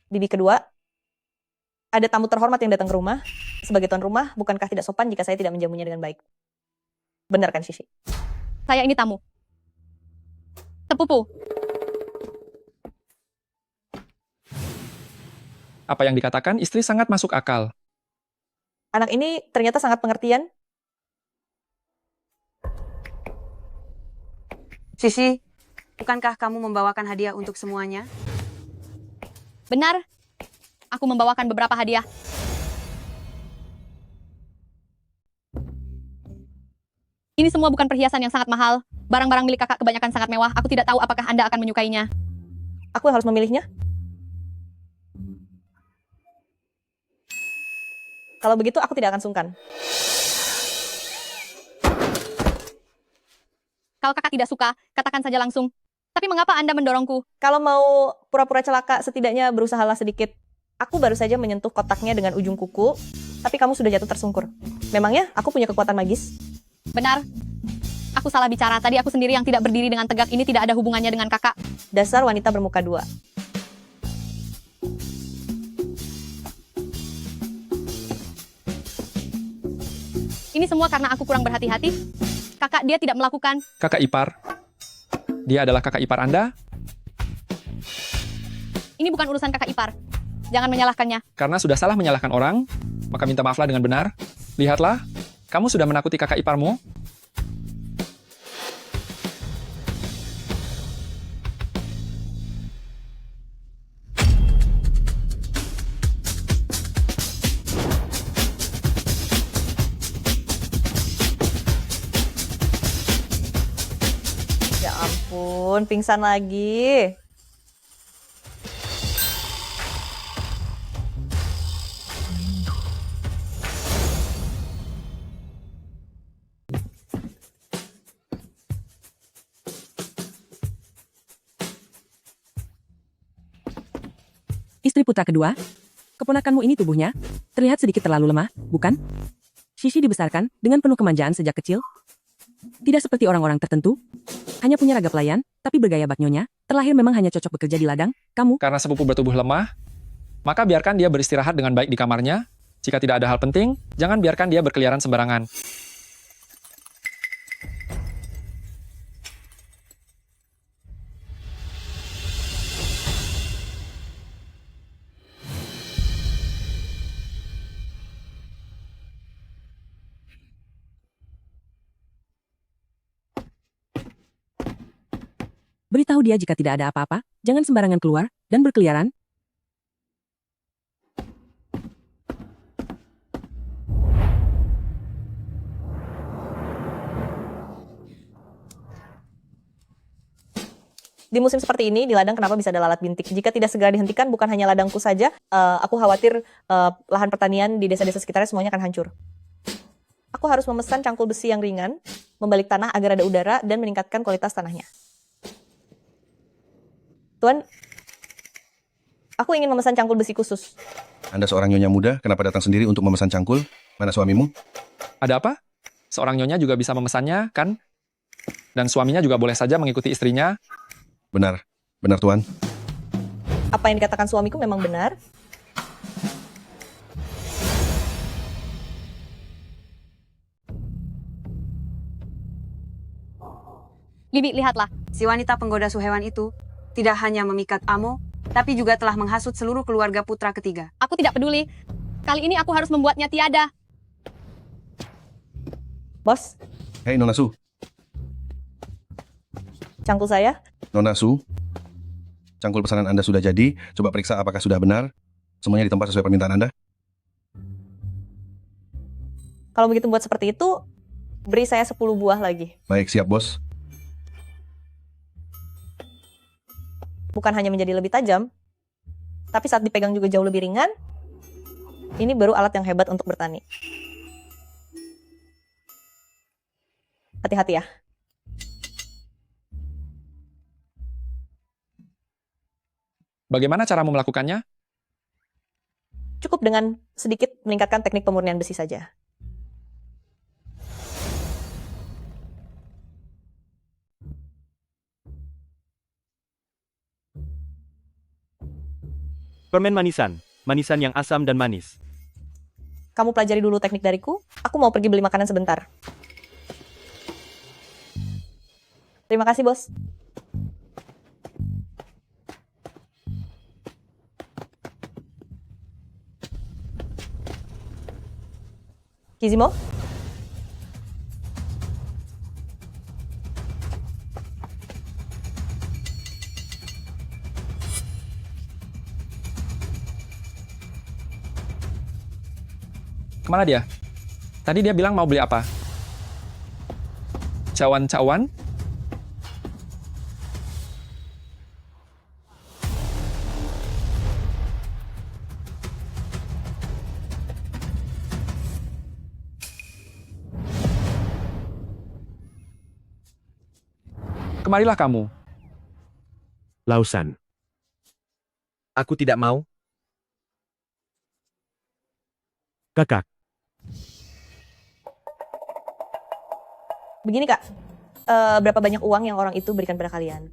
Bibi kedua, ada tamu terhormat yang datang ke rumah. Sebagai tuan rumah, bukankah tidak sopan jika saya tidak menjamunya dengan baik? Benar kan, Shishi? Saya ini tamu. Sepupu. apa yang dikatakan istri sangat masuk akal. Anak ini ternyata sangat pengertian. Sisi, bukankah kamu membawakan hadiah untuk semuanya? Benar. Aku membawakan beberapa hadiah. Ini semua bukan perhiasan yang sangat mahal. Barang-barang milik kakak kebanyakan sangat mewah. Aku tidak tahu apakah Anda akan menyukainya. Aku yang harus memilihnya. Kalau begitu, aku tidak akan sungkan. Kalau kakak tidak suka, katakan saja langsung. Tapi mengapa Anda mendorongku? Kalau mau pura-pura celaka, setidaknya berusahalah sedikit. Aku baru saja menyentuh kotaknya dengan ujung kuku, tapi kamu sudah jatuh tersungkur. Memangnya aku punya kekuatan magis? Benar. Aku salah bicara. Tadi aku sendiri yang tidak berdiri dengan tegak. Ini tidak ada hubungannya dengan kakak. Dasar wanita bermuka dua. Ini semua karena aku kurang berhati-hati. Kakak dia tidak melakukan. Kakak ipar. Dia adalah kakak ipar Anda Ini bukan urusan kakak ipar. Jangan menyalahkannya. karena sudah salah menyalahkan orang, maka minta maaflah dengan benar. Lihatlah, kamu sudah menakuti kakak iparmu. Ya ampun, pingsan lagi. Istri putra kedua? Keponakanmu ini tubuhnya terlihat sedikit terlalu lemah, bukan? Shishi dibesarkan dengan penuh kemanjaan sejak kecil. Tidak seperti orang-orang tertentu. Hanya punya raga pelayan, tapi bergaya bak nyonya. Terlahir memang hanya cocok bekerja di ladang. Kamu, Karena sepupu bertubuh lemah, maka biarkan dia beristirahat dengan baik di kamarnya. Jika tidak ada hal penting, jangan biarkan dia berkeliaran sembarangan. beritahu dia jika tidak ada apa-apa, jangan sembarangan keluar dan berkeliaran. Di musim seperti ini, di ladang kenapa bisa ada lalat bintik? Jika tidak segera dihentikan, bukan hanya ladangku saja, aku khawatir lahan pertanian di desa-desa sekitarnya semuanya akan hancur. Aku harus memesan cangkul besi yang ringan, membalik tanah agar ada udara, dan meningkatkan kualitas tanahnya. Tuan, aku ingin memesan cangkul besi khusus. Anda seorang nyonya muda, kenapa datang sendiri untuk memesan cangkul? Mana suamimu? Ada apa? Seorang nyonya juga bisa memesannya, kan? Dan suaminya juga boleh saja mengikuti istrinya. Benar, benar tuan. Apa yang dikatakan suamiku memang benar. Bibi, lihatlah. Si wanita penggoda Suhewan itu tidak hanya memikat Amo, tapi juga telah menghasut seluruh keluarga putra ketiga. Aku tidak peduli. Kali ini aku harus membuatnya tiada. Bos, Hei Nona Su, cangkul saya. Nona Su, cangkul pesanan Anda sudah jadi, coba periksa apakah sudah benar. Semuanya di tempat sesuai permintaan Anda. Kalau begitu buat seperti itu, beri saya 10 buah lagi. Baik, siap bos. Bukan hanya menjadi lebih tajam, tapi saat dipegang juga jauh lebih ringan. Ini baru alat yang hebat untuk bertani. Hati-hati ya. Bagaimana caramu melakukannya? Cukup dengan sedikit meningkatkan teknik pemurnian besi saja. Permen manisan. Manisan yang asam dan manis. Kamu pelajari dulu teknik dariku. Aku mau pergi beli makanan sebentar. Terima kasih, Bos. Kizimo? Kemana dia? Tadi dia bilang mau beli apa? Cawan-cawan? Kemarilah kamu. Lausan. Aku tidak mau. Kakak. Begini, Kak. Berapa banyak uang yang orang itu berikan pada kalian?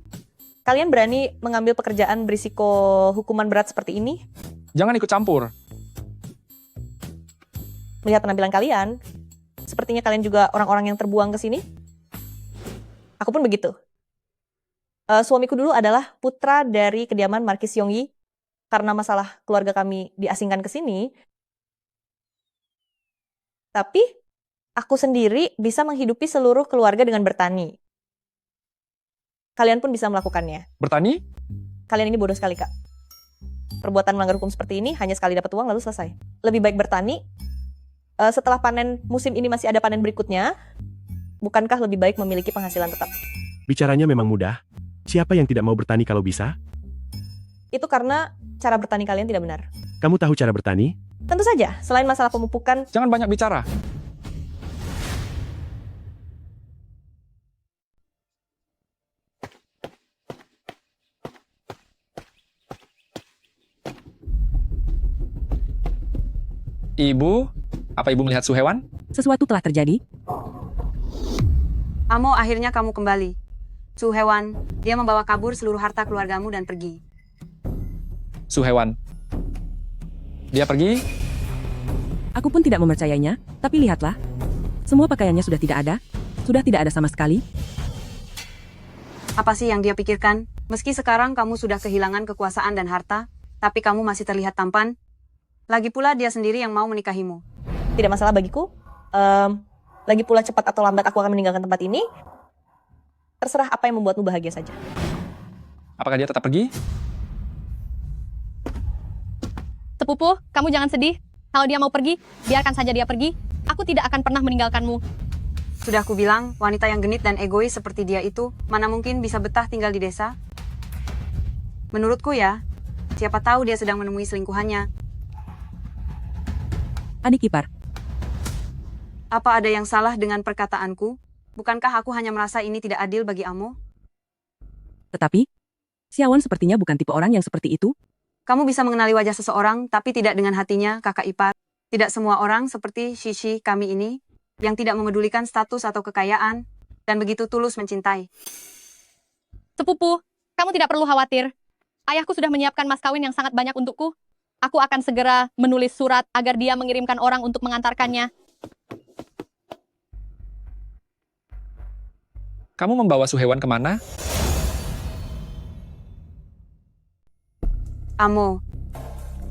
Kalian berani mengambil pekerjaan berisiko hukuman berat seperti ini? Jangan ikut campur. Melihat penampilan kalian, sepertinya kalian juga orang-orang yang terbuang ke sini. Aku pun begitu. Suamiku dulu adalah putra dari kediaman Markis Yongyi. Karena masalah keluarga kami diasingkan ke sini. Tapi aku sendiri bisa menghidupi seluruh keluarga dengan bertani. Kalian pun bisa melakukannya. Bertani? Kalian ini bodoh sekali, Kak. Perbuatan melanggar hukum seperti ini hanya sekali dapat uang lalu selesai. Lebih baik bertani. Setelah panen musim ini masih ada panen berikutnya. Bukankah lebih baik memiliki penghasilan tetap? Bicaranya memang mudah. Siapa yang tidak mau bertani kalau bisa? Itu karena cara bertani kalian tidak benar. Kamu tahu cara bertani? Tentu saja, selain masalah pemupukan. Jangan banyak bicara. Ibu, apa ibu melihat Suhewan? Sesuatu telah terjadi. Amo, akhirnya kamu kembali. Su Hewan, dia membawa kabur seluruh harta keluargamu dan pergi. Suhewan. Dia pergi? Aku pun tidak mempercayainya, tapi lihatlah. Semua pakaiannya sudah tidak ada. Sudah tidak ada sama sekali. Apa sih yang dia pikirkan? Meski sekarang kamu sudah kehilangan kekuasaan dan harta, tapi kamu masih terlihat tampan. Lagi pula dia sendiri yang mau menikahimu. Tidak masalah bagiku. Lagi pula cepat atau lambat aku akan meninggalkan tempat ini. Terserah apa yang membuatmu bahagia saja. Apakah dia tetap pergi? Sepupu, kamu jangan sedih. Kalau dia mau pergi, biarkan saja dia pergi. Aku tidak akan pernah meninggalkanmu. Sudah aku bilang, wanita yang genit dan egois seperti dia itu, mana mungkin bisa betah tinggal di desa? Menurutku ya, siapa tahu dia sedang menemui selingkuhannya. Adik ipar. Apa ada yang salah dengan perkataanku? Bukankah aku hanya merasa ini tidak adil bagi Amo? Tetapi, Xiawan sepertinya bukan tipe orang yang seperti itu. Kamu bisa mengenali wajah seseorang, tapi tidak dengan hatinya, kakak ipar. Tidak semua orang seperti Shishi kami ini, yang tidak memedulikan status atau kekayaan, dan begitu tulus mencintai. Sepupu, kamu tidak perlu khawatir. Ayahku sudah menyiapkan mas kawin yang sangat banyak untukku. Aku akan segera menulis surat agar dia mengirimkan orang untuk mengantarkannya. Kamu membawa Suhewan kemana? Amo,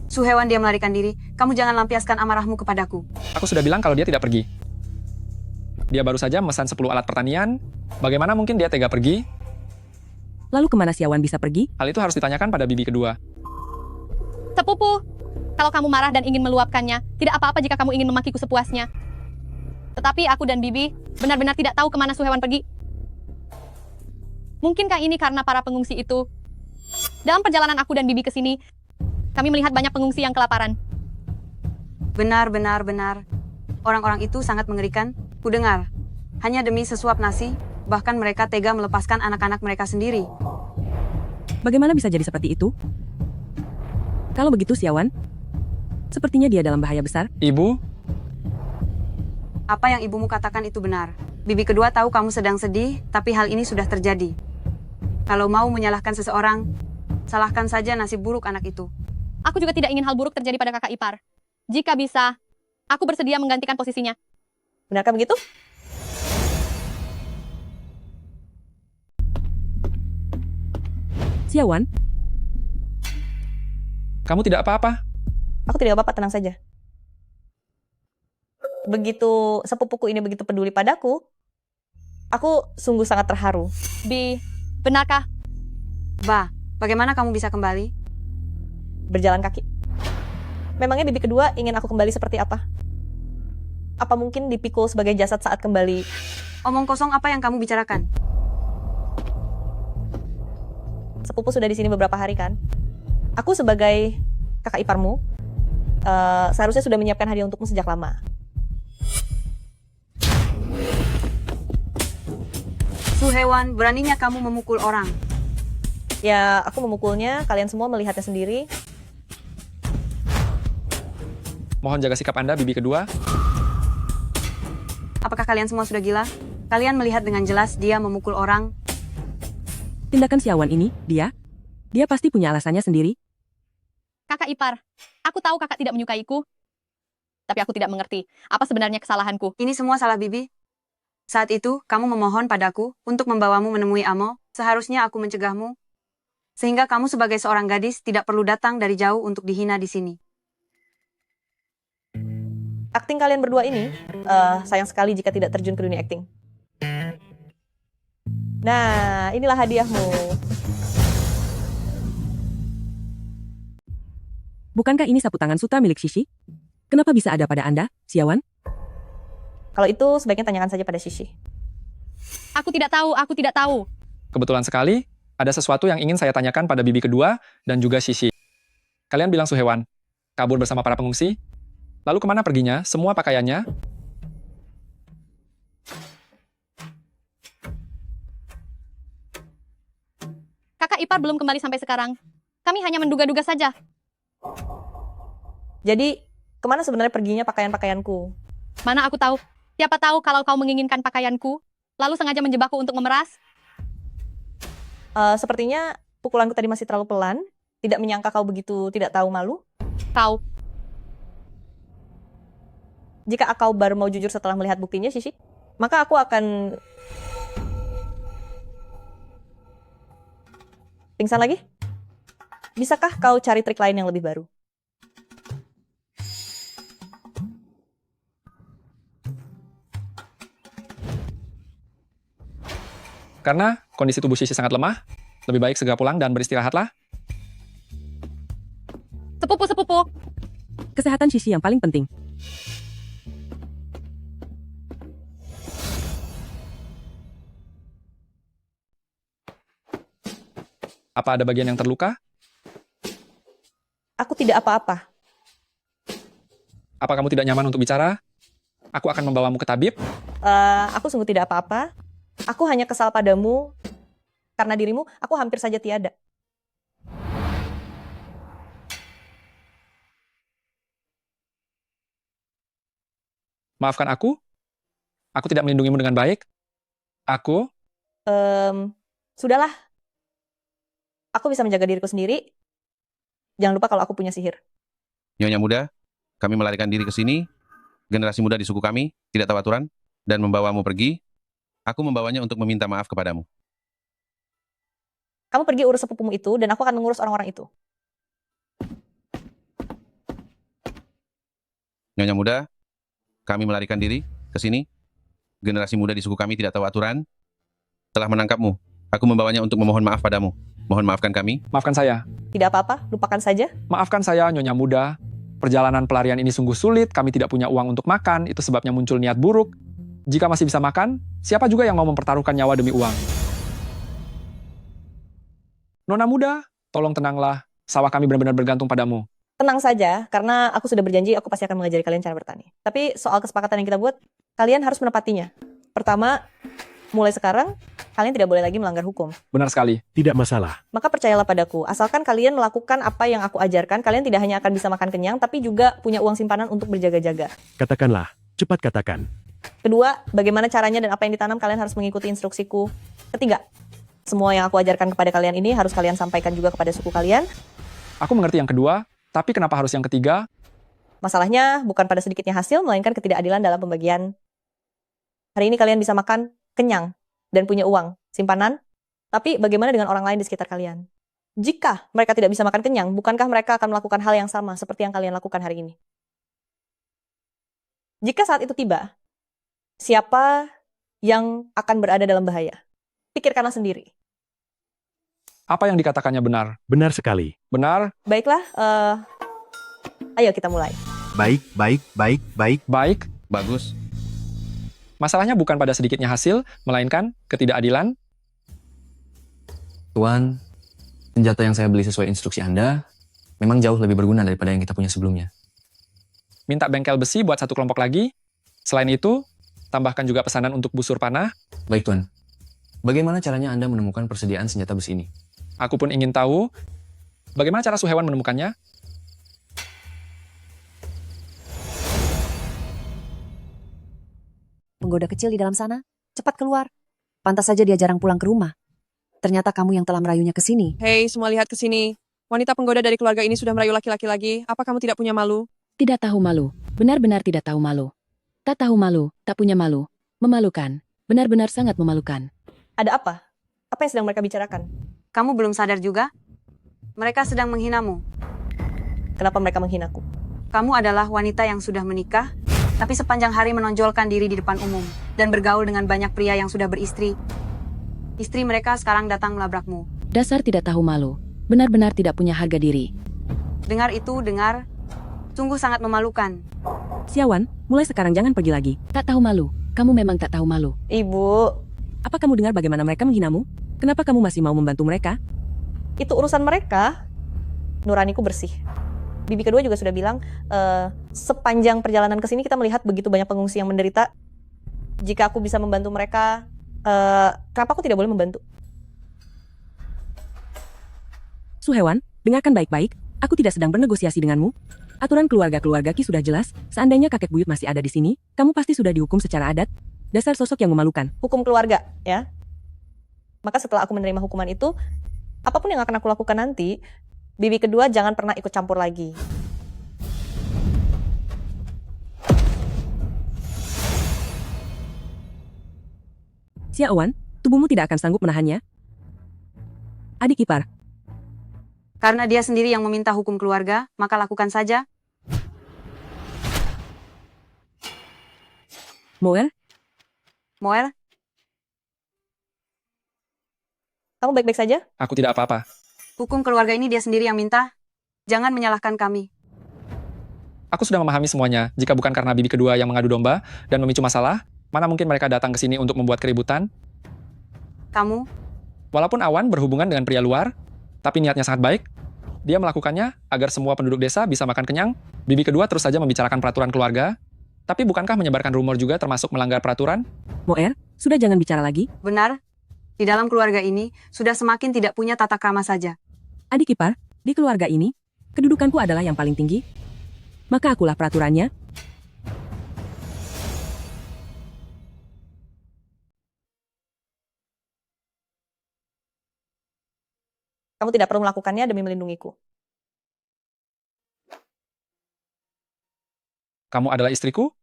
Su Hewan dia melarikan diri. Kamu jangan lampiaskan amarahmu kepadaku. Aku sudah bilang kalau dia tidak pergi. Dia baru saja memesan 10 alat pertanian. Bagaimana mungkin dia tega pergi? Lalu kemana Xiawan bisa pergi? Hal itu harus ditanyakan pada bibi kedua. Sepupu, kalau kamu marah dan ingin meluapkannya, tidak apa-apa jika kamu ingin memakiku sepuasnya. Tetapi aku dan Bibi benar-benar tidak tahu kemana Suhewan pergi. Mungkinkah ini karena para pengungsi itu? Dalam perjalanan aku dan Bibi ke sini, kami melihat banyak pengungsi yang kelaparan. Benar. Orang-orang itu sangat mengerikan. Kudengar, hanya demi sesuap nasi, bahkan mereka tega melepaskan anak-anak mereka sendiri. Bagaimana bisa jadi seperti itu? Kalau begitu Xiawan, sepertinya dia dalam bahaya besar. Ibu? Apa yang ibumu katakan itu benar. Bibi kedua tahu kamu sedang sedih, tapi hal ini sudah terjadi. Kalau mau menyalahkan seseorang, salahkan saja nasib buruk anak itu. Aku juga tidak ingin hal buruk terjadi pada kakak ipar. Jika bisa, aku bersedia menggantikan posisinya. Benarkah begitu? Xiaowan, Kamu tidak apa-apa. Aku tidak apa-apa, tenang saja. Begitu sepupuku ini begitu peduli padaku, aku sungguh sangat terharu. Bi, benarkah? Ba, bagaimana kamu bisa kembali? Berjalan kaki. Memangnya bibi kedua ingin aku kembali seperti apa? Apa mungkin dipikul sebagai jasad saat kembali? Omong kosong apa yang kamu bicarakan? Sepupu sudah di sini beberapa hari kan? Aku sebagai kakak iparmu, seharusnya sudah menyiapkan hadiah untukmu sejak lama. Suhewan, beraninya kamu memukul orang. Ya, aku memukulnya, kalian semua melihatnya sendiri. Mohon jaga sikap Anda, bibi kedua. Apakah kalian semua sudah gila? Kalian melihat dengan jelas dia memukul orang. tindakan Xiaowan ini, dia pasti punya alasannya sendiri. Kakak ipar, aku tahu kakak tidak menyukaiku. Tapi aku tidak mengerti, apa sebenarnya kesalahanku. Ini semua salah bibi. Saat itu, kamu memohon padaku untuk membawamu menemui Amo. Seharusnya aku mencegahmu. Sehingga kamu sebagai seorang gadis tidak perlu datang dari jauh untuk dihina di sini. Akting kalian berdua ini, sayang sekali jika tidak terjun ke dunia akting. Nah, inilah hadiahmu. Bukankah ini sapu tangan Suta milik Shishi? Kenapa bisa ada pada Anda, Xiaowan? Kalau itu, sebaiknya tanyakan saja pada Shishi. Aku tidak tahu. Kebetulan sekali, ada sesuatu yang ingin saya tanyakan pada bibi kedua dan juga Shishi. Kalian bilang Suhewan, kabur bersama para pengungsi? Lalu kemana perginya? Semua pakaiannya? Kakak ipar belum kembali sampai sekarang. Kami hanya menduga-duga saja. Jadi, kemana sebenarnya perginya pakaian-pakaianku? Mana aku tahu? Siapa tahu kalau kau menginginkan pakaianku, lalu sengaja menjebakku untuk memeras? Sepertinya pukulanku tadi masih terlalu pelan. Tidak menyangka kau begitu tidak tahu malu. Kau. Jika kau baru mau jujur setelah melihat buktinya, Shishi, maka aku akan... Pingsan lagi? Bisakah kau cari trik lain yang lebih baru? Karena kondisi tubuh Shishi sangat lemah, lebih baik segera pulang dan beristirahatlah. Sepupu. Kesehatan Shishi yang paling penting. Apa ada bagian yang terluka? Aku tidak apa-apa. Apa kamu tidak nyaman untuk bicara? Aku akan membawamu ke tabib. Aku sungguh tidak apa-apa. Aku hanya kesal padamu karena dirimu aku hampir saja tiada. Maafkan aku. Aku tidak melindungimu dengan baik. Aku... Sudahlah. Aku bisa menjaga diriku sendiri. Jangan lupa kalau aku punya sihir. Nyonya muda, kami melarikan diri ke sini. Generasi muda di suku kami tidak tahu aturan dan membawamu pergi. Aku membawanya untuk meminta maaf kepadamu. Kamu pergi urus sepupumu itu dan aku akan mengurus orang-orang itu. Nyonya muda, kami melarikan diri ke sini. Generasi muda di suku kami tidak tahu aturan. Telah menangkapmu. Aku membawanya untuk memohon maaf padamu. Mohon maafkan kami. Maafkan saya. Tidak apa-apa, lupakan saja. Maafkan saya, Nyonya muda. Perjalanan pelarian ini sungguh sulit. Kami tidak punya uang untuk makan. Itu sebabnya muncul niat buruk. Jika masih bisa makan, siapa juga yang mau mempertaruhkan nyawa demi uang? Nona muda, tolong tenanglah. Sawah kami benar-benar bergantung padamu. Tenang saja, karena aku sudah berjanji aku pasti akan mengajari kalian cara bertani. Tapi soal kesepakatan yang kita buat, kalian harus menepatinya. Pertama, mulai sekarang, kalian tidak boleh lagi melanggar hukum. Benar sekali. Tidak masalah. Maka percayalah padaku, asalkan kalian melakukan apa yang aku ajarkan, kalian tidak hanya akan bisa makan kenyang, tapi juga punya uang simpanan untuk berjaga-jaga. Katakanlah, cepat katakan. Kedua, bagaimana caranya dan apa yang ditanam, kalian harus mengikuti instruksiku. Ketiga, semua yang aku ajarkan kepada kalian ini harus kalian sampaikan juga kepada suku kalian. Aku mengerti yang kedua, Tapi kenapa harus yang ketiga? Masalahnya bukan pada sedikitnya hasil, melainkan ketidakadilan dalam pembagian. Hari ini kalian bisa makan kenyang dan punya uang, simpanan, tapi bagaimana dengan orang lain di sekitar kalian? Jika mereka tidak bisa makan kenyang, bukankah mereka akan melakukan hal yang sama seperti yang kalian lakukan hari ini? Jika saat itu tiba, siapa yang akan berada dalam bahaya? Pikirkanlah sendiri. Apa yang dikatakannya benar? Benar sekali. Benar? Baiklah, ayo kita mulai. Baik. Baik. Bagus. Masalahnya bukan pada sedikitnya hasil, melainkan ketidakadilan. Tuan, senjata yang saya beli sesuai instruksi Anda memang jauh lebih berguna daripada yang kita punya sebelumnya. Minta bengkel besi buat satu kelompok lagi. Selain itu, tambahkan juga pesanan untuk busur panah. Baik, Tuan. Bagaimana caranya Anda menemukan persediaan senjata besi ini? Aku pun ingin tahu, bagaimana cara Suhewan menemukannya? Penggoda kecil di dalam sana, cepat keluar. Pantas saja dia jarang pulang ke rumah. Ternyata kamu yang telah merayunya ke sini. Hei, semua lihat ke sini. Wanita penggoda dari keluarga ini sudah merayu laki-laki lagi. Apa kamu tidak punya malu? Tidak tahu malu. Benar-benar tidak tahu malu. Tak tahu malu, tak punya malu. Memalukan. Benar-benar sangat memalukan. Ada apa? Apa yang sedang mereka bicarakan? Kamu belum sadar juga? Mereka sedang menghinamu. Kenapa mereka menghinaku? Kamu adalah wanita yang sudah menikah, tapi sepanjang hari menonjolkan diri di depan umum dan bergaul dengan banyak pria yang sudah beristri. Istri mereka sekarang datang melabrakmu. Dasar tidak tahu malu. Benar-benar tidak punya harga diri. Dengar itu, dengar. Sungguh sangat memalukan. Siawan, mulai sekarang jangan pergi lagi. Tak tahu malu. Kamu memang tak tahu malu. Ibu, Apa kamu dengar bagaimana mereka menghinamu? Kenapa kamu masih mau membantu mereka? itu urusan mereka. Nuraniku bersih. Bibi kedua juga sudah bilang, sepanjang perjalanan ke sini kita melihat begitu banyak pengungsi yang menderita. Jika aku bisa membantu mereka, kenapa aku tidak boleh membantu? Suhewan, dengarkan baik-baik. Aku tidak sedang bernegosiasi denganmu. Aturan keluarga-keluarga Ki sudah jelas. Seandainya kakek buyut masih ada di sini, kamu pasti sudah dihukum secara adat. Dasar sosok yang memalukan. Hukum keluarga, ya. Maka setelah aku menerima hukuman itu, apapun yang akan aku lakukan nanti, Bibi kedua jangan pernah ikut campur lagi. Siawan, tubuhmu tidak akan sanggup menahannya. Adik ipar, Karena dia sendiri yang meminta hukum keluarga, maka lakukan saja. Moel, Moel, kamu baik-baik saja? Aku tidak apa-apa. hukum keluarga ini dia sendiri yang minta. Jangan menyalahkan kami. Aku sudah memahami semuanya. Jika bukan karena bibi kedua yang mengadu domba dan memicu masalah, mana mungkin mereka datang ke sini untuk membuat keributan? Kamu, Walaupun Awan berhubungan dengan pria luar, tapi niatnya sangat baik. Dia melakukannya agar semua penduduk desa bisa makan kenyang. Bibi kedua terus saja membicarakan peraturan keluarga. Tapi bukankah menyebarkan rumor juga termasuk melanggar peraturan? Moel, sudah jangan bicara lagi. benar. Di dalam keluarga ini, sudah semakin tidak punya tata krama saja. Adik ipar, di keluarga ini, kedudukanku adalah yang paling tinggi. Maka akulah peraturannya. Kamu tidak perlu melakukannya demi melindungiku. Kamu adalah istriku?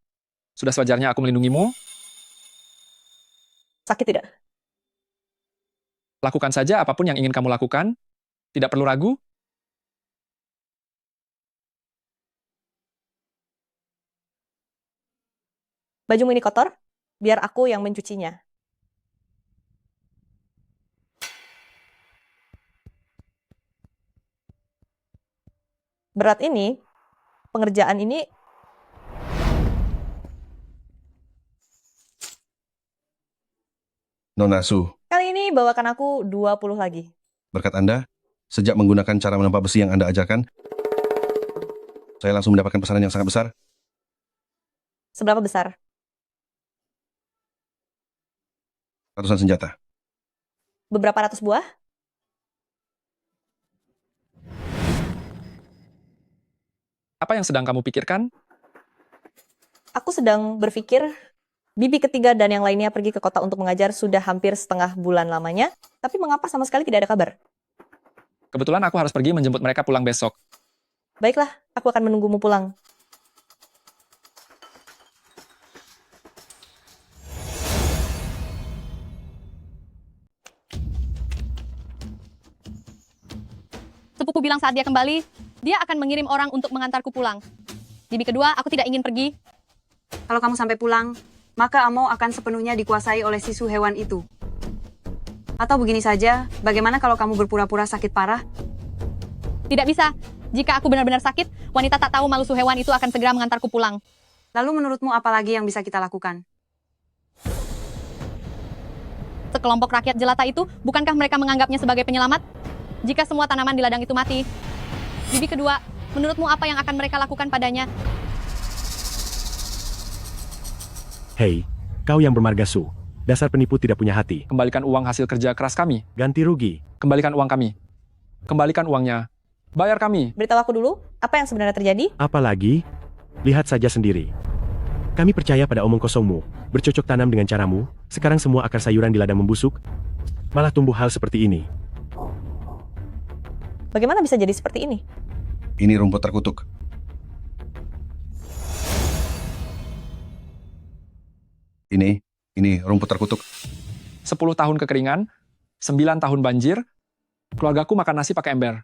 Sudah sewajarnya aku melindungimu? Sakit tidak? Lakukan saja apapun yang ingin kamu lakukan. Tidak perlu ragu. Bajumu ini kotor? Biar aku yang mencucinya. Berat ini, pengerjaan ini Nona Su, kali ini bawakan aku 20 lagi. berkat Anda, sejak menggunakan cara menempa besi yang Anda ajarkan, saya langsung mendapatkan pesanan yang sangat besar. Seberapa besar? Ratusan senjata. Beberapa ratus buah? Apa yang sedang kamu pikirkan? Aku sedang berpikir, Bibi ketiga dan yang lainnya pergi ke kota untuk mengajar sudah hampir setengah bulan lamanya, tapi mengapa sama sekali tidak ada kabar? Kebetulan aku harus pergi menjemput mereka pulang besok. Baiklah, aku akan menunggumu pulang. Sepupu bilang saat dia kembali, dia akan mengirim orang untuk mengantarku pulang. Bibi kedua, aku tidak ingin pergi. Kalau kamu sampai pulang, maka Amo akan sepenuhnya dikuasai oleh sisu hewan itu. Atau begini saja, bagaimana kalau kamu berpura-pura sakit parah? Tidak bisa. Jika aku benar-benar sakit, wanita tak tahu malu su hewan itu akan segera mengantarku pulang. Lalu menurutmu apa lagi yang bisa kita lakukan? Sekelompok rakyat jelata itu, bukankah mereka menganggapnya sebagai penyelamat? Jika semua tanaman di ladang itu mati. Bibi kedua, menurutmu apa yang akan mereka lakukan padanya? Hei, kau yang bermarga Su. Dasar penipu tidak punya hati. Kembalikan uang hasil kerja keras kami. Ganti rugi. Kembalikan uang kami. Kembalikan uangnya. Bayar kami. Beritahu aku dulu, apa yang sebenarnya terjadi? Apalagi? Lihat saja sendiri. Kami percaya pada omong kosongmu. Bercocok tanam dengan caramu, sekarang semua akar sayuran di ladang membusuk. Malah tumbuh hal seperti ini. Bagaimana bisa jadi seperti ini? Ini rumput terkutuk. Ini rumput terkutuk. 10 tahun kekeringan, 9 tahun banjir, keluargaku makan nasi pakai ember.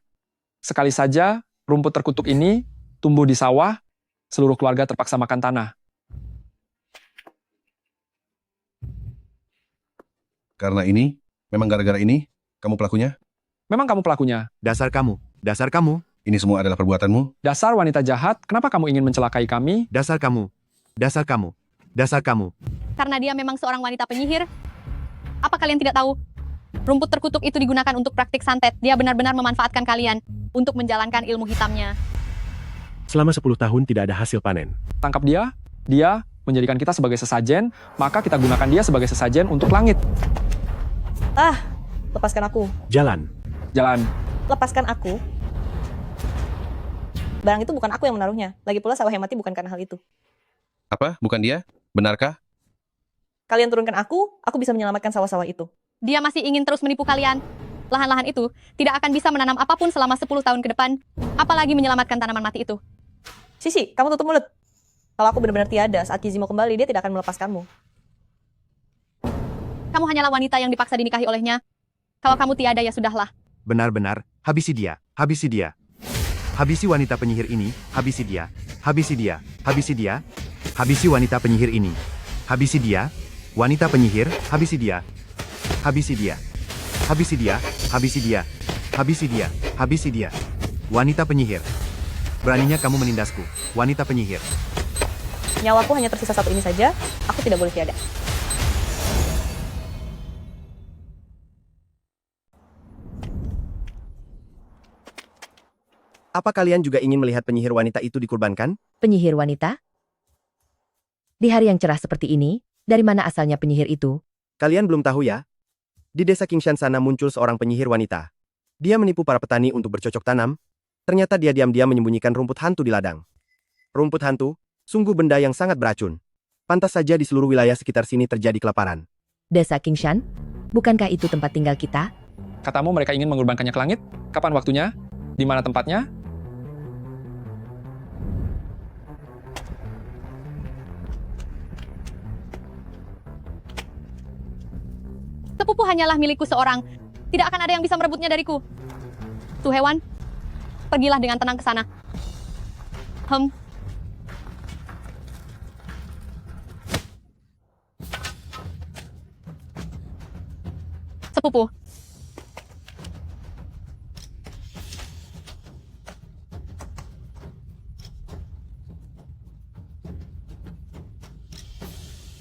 Sekali saja rumput terkutuk ini tumbuh di sawah, seluruh keluarga terpaksa makan tanah. Karena ini, memang gara-gara ini, kamu pelakunya? Memang kamu pelakunya. Dasar kamu. Dasar kamu. Ini semua adalah perbuatanmu? Dasar wanita jahat, kenapa kamu ingin mencelakai kami? Dasar kamu. Dasar kamu. Dasar kamu. Karena dia memang seorang wanita penyihir. Apa kalian tidak tahu? Rumput terkutuk itu digunakan untuk praktik santet. Dia benar-benar memanfaatkan kalian untuk menjalankan ilmu hitamnya. Selama 10 tahun tidak ada hasil panen. Tangkap dia, dia menjadikan kita sebagai sesajen, maka kita gunakan dia sebagai sesajen untuk langit. Lepaskan aku. Jalan. Jalan. Lepaskan aku. Barang itu bukan aku yang menaruhnya. Lagi pula sawah yang mati bukan karena hal itu. Apa? Bukan dia? Benarkah? Kalian turunkan aku bisa menyelamatkan sawah-sawah itu. Dia masih ingin terus menipu kalian. Lahan-lahan itu tidak akan bisa menanam apapun selama 10 tahun ke depan. Apalagi menyelamatkan tanaman mati itu. Sisi, kamu tutup mulut. Kalau aku benar-benar tiada saat Kizimo kembali, dia tidak akan melepaskanmu. Kamu hanyalah wanita yang dipaksa dinikahi olehnya. Kalau kamu tiada ya sudahlah. Benar-benar, habisi dia. Habisi dia. Habisi wanita penyihir ini. Habisi dia. Habisi dia. Habisi dia. Habisi wanita penyihir ini. Habisi dia. Wanita penyihir, habisi dia. Habisi dia. Habisi dia. Habisi dia. Habisi dia. Habisi dia. Wanita penyihir. Beraninya kamu menindasku, wanita penyihir. Nyawaku hanya tersisa satu ini saja, aku tidak boleh tiada. Apa kalian juga ingin melihat penyihir wanita itu dikurbankan? Penyihir wanita? Di hari yang cerah seperti ini, dari mana asalnya penyihir itu? Kalian belum tahu ya? Di desa Kingshan sana muncul seorang penyihir wanita. Dia menipu para petani untuk bercocok tanam. Ternyata dia diam-diam menyembunyikan rumput hantu di ladang. Rumput hantu, sungguh benda yang sangat beracun. Pantas saja di seluruh wilayah sekitar sini terjadi kelaparan. Desa Kingshan? Bukankah itu tempat tinggal kita? Katamu mereka ingin mengorbankannya ke langit? Kapan waktunya? Di mana tempatnya? Sepupu hanyalah milikku seorang. Tidak akan ada yang bisa merebutnya dariku. Tuh hewan, pergilah dengan tenang ke sana. Sepupu.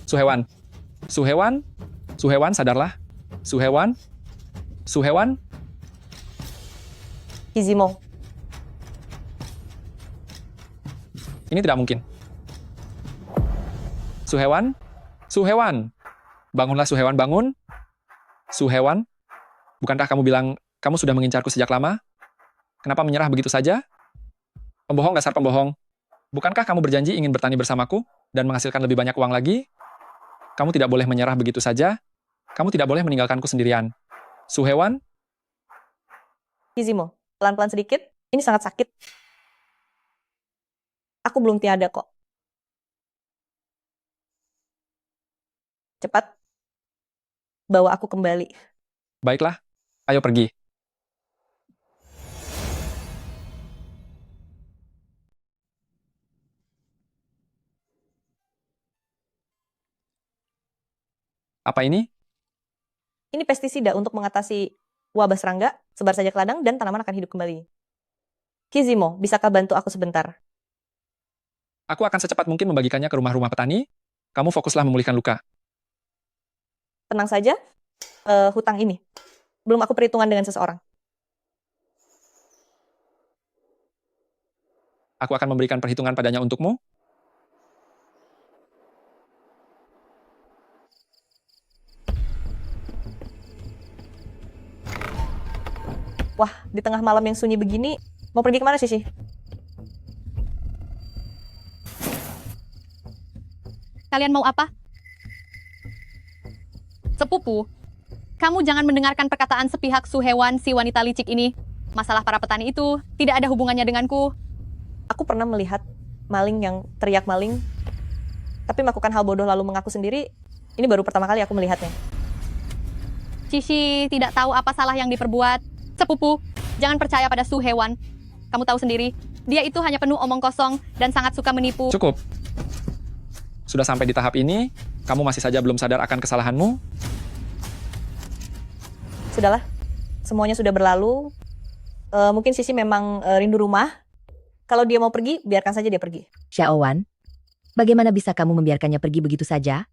Suhewan. Suhewan? Suhewan, sadarlah. Suhewan? Suhewan? Kizimo. Ini tidak mungkin. Suhewan? Suhewan! Bangunlah Suhewan, bangun! Suhewan? Bukankah kamu bilang kamu sudah mengincarku sejak lama? Kenapa menyerah begitu saja? Pembohong, dasar pembohong. Bukankah kamu berjanji ingin bertani bersamaku dan menghasilkan lebih banyak uang lagi? Kamu tidak boleh menyerah begitu saja. Kamu tidak boleh meninggalkanku sendirian. Suhewan? Kizimo, pelan-pelan sedikit. Ini sangat sakit. Aku belum tiada kok. Cepat, bawa aku kembali. Baiklah, ayo pergi. Apa ini? Ini pestisida untuk mengatasi wabah serangga, sebar saja ke ladang, dan tanaman akan hidup kembali. Kizimo, bisakah bantu aku sebentar? Aku akan secepat mungkin membagikannya ke rumah-rumah petani. Kamu fokuslah memulihkan luka. Tenang saja, hutang ini. Belum aku perhitungan dengan seseorang. Aku akan memberikan perhitungan padanya untukmu. Wah, di tengah malam yang sunyi begini, mau pergi kemana Sisi? Kalian mau apa? Sepupu, kamu jangan mendengarkan perkataan sepihak Su Hewan si wanita licik ini. Masalah para petani itu tidak ada hubungannya denganku. Aku pernah melihat maling yang teriak maling, tapi melakukan hal bodoh lalu mengaku sendiri. Ini baru pertama kali aku melihatnya. Cici tidak tahu apa salah yang diperbuat. Sepupu, jangan percaya pada Su Hewan. Kamu tahu sendiri, dia itu hanya penuh omong kosong dan sangat suka menipu. Cukup. Sudah sampai di tahap ini, kamu masih saja belum sadar akan kesalahanmu? Sudahlah, semuanya sudah berlalu. Mungkin Sisi memang rindu rumah. Kalau dia mau pergi, biarkan saja dia pergi. Xiaowan, bagaimana bisa kamu membiarkannya pergi begitu saja?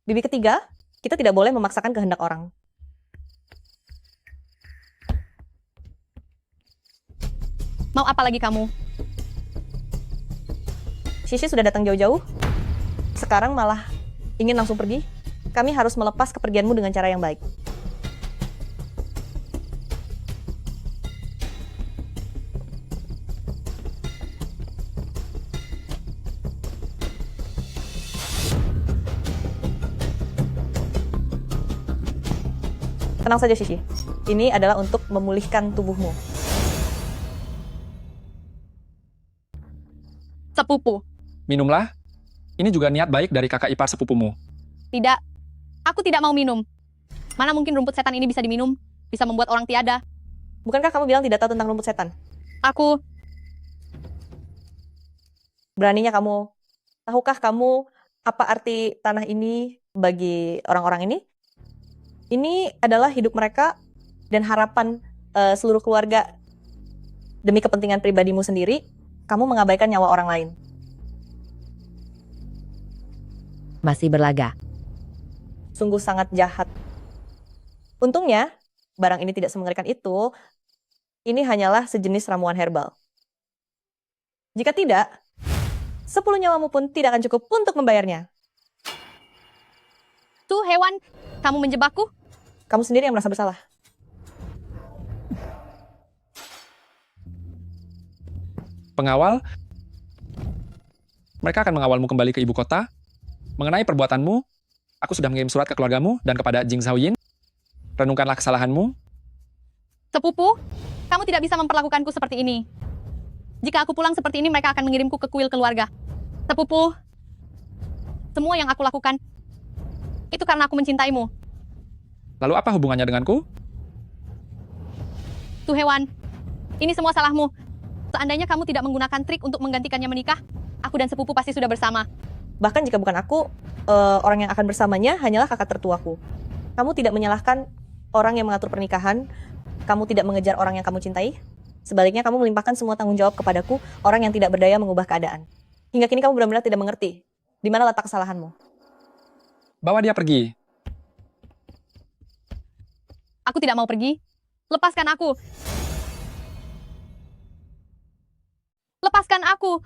Bibi ketiga, kita tidak boleh memaksakan kehendak orang. Mau apa lagi kamu? Sisi sudah datang jauh-jauh. Sekarang malah ingin langsung pergi. Kami harus melepas kepergianmu dengan cara yang baik. Tenang saja Sisi. Ini adalah untuk memulihkan tubuhmu. Sepupu. Minumlah. Ini juga niat baik dari kakak ipar sepupumu. Tidak. Aku tidak mau minum. Mana mungkin rumput setan ini bisa diminum? Bisa membuat orang tiada. Bukankah kamu bilang tidak tahu tentang rumput setan? Aku... Beraninya kamu. Tahukah kamu apa arti tanah ini bagi orang-orang ini? Ini adalah hidup mereka dan harapan seluruh keluarga. Demi kepentingan pribadimu sendiri, kamu mengabaikan nyawa orang lain. Masih berlaga. Sungguh sangat jahat. Untungnya, barang ini tidak semengerikan itu. Ini hanyalah sejenis ramuan herbal. Jika tidak, 10 nyawamu pun tidak akan cukup untuk membayarnya. Tuh hewan, kamu menjebakku? Kamu sendiri yang merasa bersalah. Pengawal, mereka akan mengawalmu kembali ke ibu kota. Mengenai perbuatanmu, aku sudah mengirim surat ke keluargamu dan kepada Jing Zhaoyin. Renungkanlah kesalahanmu. Sepupu, kamu tidak bisa memperlakukanku seperti ini. Jika aku pulang seperti ini, mereka akan mengirimku ke kuil keluarga. Sepupu, semua yang aku lakukan, itu karena aku mencintaimu. Lalu apa hubungannya denganku? Tuh hewan, ini semua salahmu. Seandainya kamu tidak menggunakan trik untuk menggantikannya menikah, aku dan sepupu pasti sudah bersama. Bahkan jika bukan aku, orang yang akan bersamanya hanyalah kakak tertuaku. Kamu tidak menyalahkan orang yang mengatur pernikahan. Kamu tidak mengejar orang yang kamu cintai. Sebaliknya kamu melimpahkan semua tanggung jawab kepadaku, orang yang tidak berdaya mengubah keadaan. Hingga kini kamu benar-benar tidak mengerti di mana letak kesalahanmu. Bawa dia pergi. Aku tidak mau pergi. Lepaskan aku. Lepaskan aku.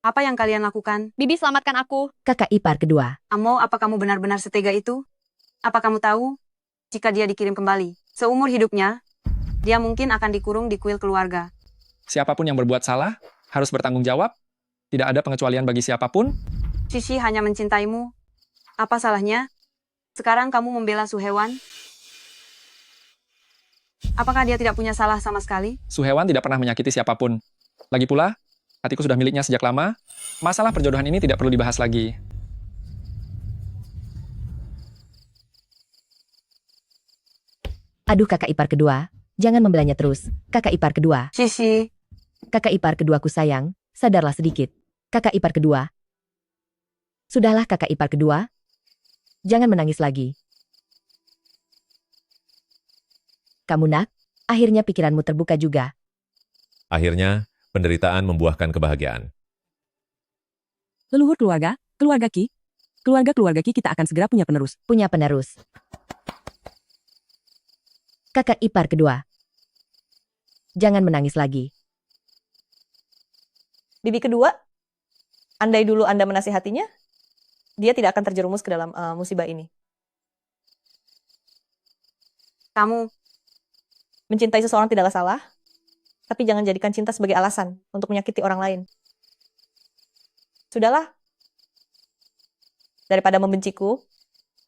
Apa yang kalian lakukan? Bibi, selamatkan aku. Kakak ipar kedua. Amo, apa kamu benar-benar setega itu? Apa kamu tahu, jika dia dikirim kembali, seumur hidupnya, dia mungkin akan dikurung di kuil keluarga. Siapapun yang berbuat salah, harus bertanggung jawab. Tidak ada pengecualian bagi siapapun. Sisi hanya mencintaimu. Apa salahnya? Sekarang kamu membela Su Hewan? Apakah dia tidak punya salah sama sekali? Su Hewan tidak pernah menyakiti siapapun. Lagi pula, Hatiku sudah miliknya sejak lama. Masalah perjodohan ini tidak perlu dibahas lagi. Aduh kakak ipar kedua, jangan membelanya terus. Kakak ipar kedua. Sisi. Kakak ipar keduaku sayang, sadarlah sedikit. Kakak ipar kedua. Sudahlah kakak ipar kedua. Jangan menangis lagi. Kamu nak, akhirnya pikiranmu terbuka juga. Akhirnya, penderitaan membuahkan kebahagiaan. Leluhur keluarga, keluarga Ki. Keluarga-keluarga Ki kita akan segera punya penerus. Punya penerus. Kakak ipar kedua. Jangan menangis lagi. Bibi kedua, andai dulu Anda menasihatinya, dia tidak akan terjerumus ke dalam musibah ini. Kamu Mencintai seseorang tidaklah salah, tapi jangan jadikan cinta sebagai alasan untuk menyakiti orang lain. Sudahlah, daripada membenciku,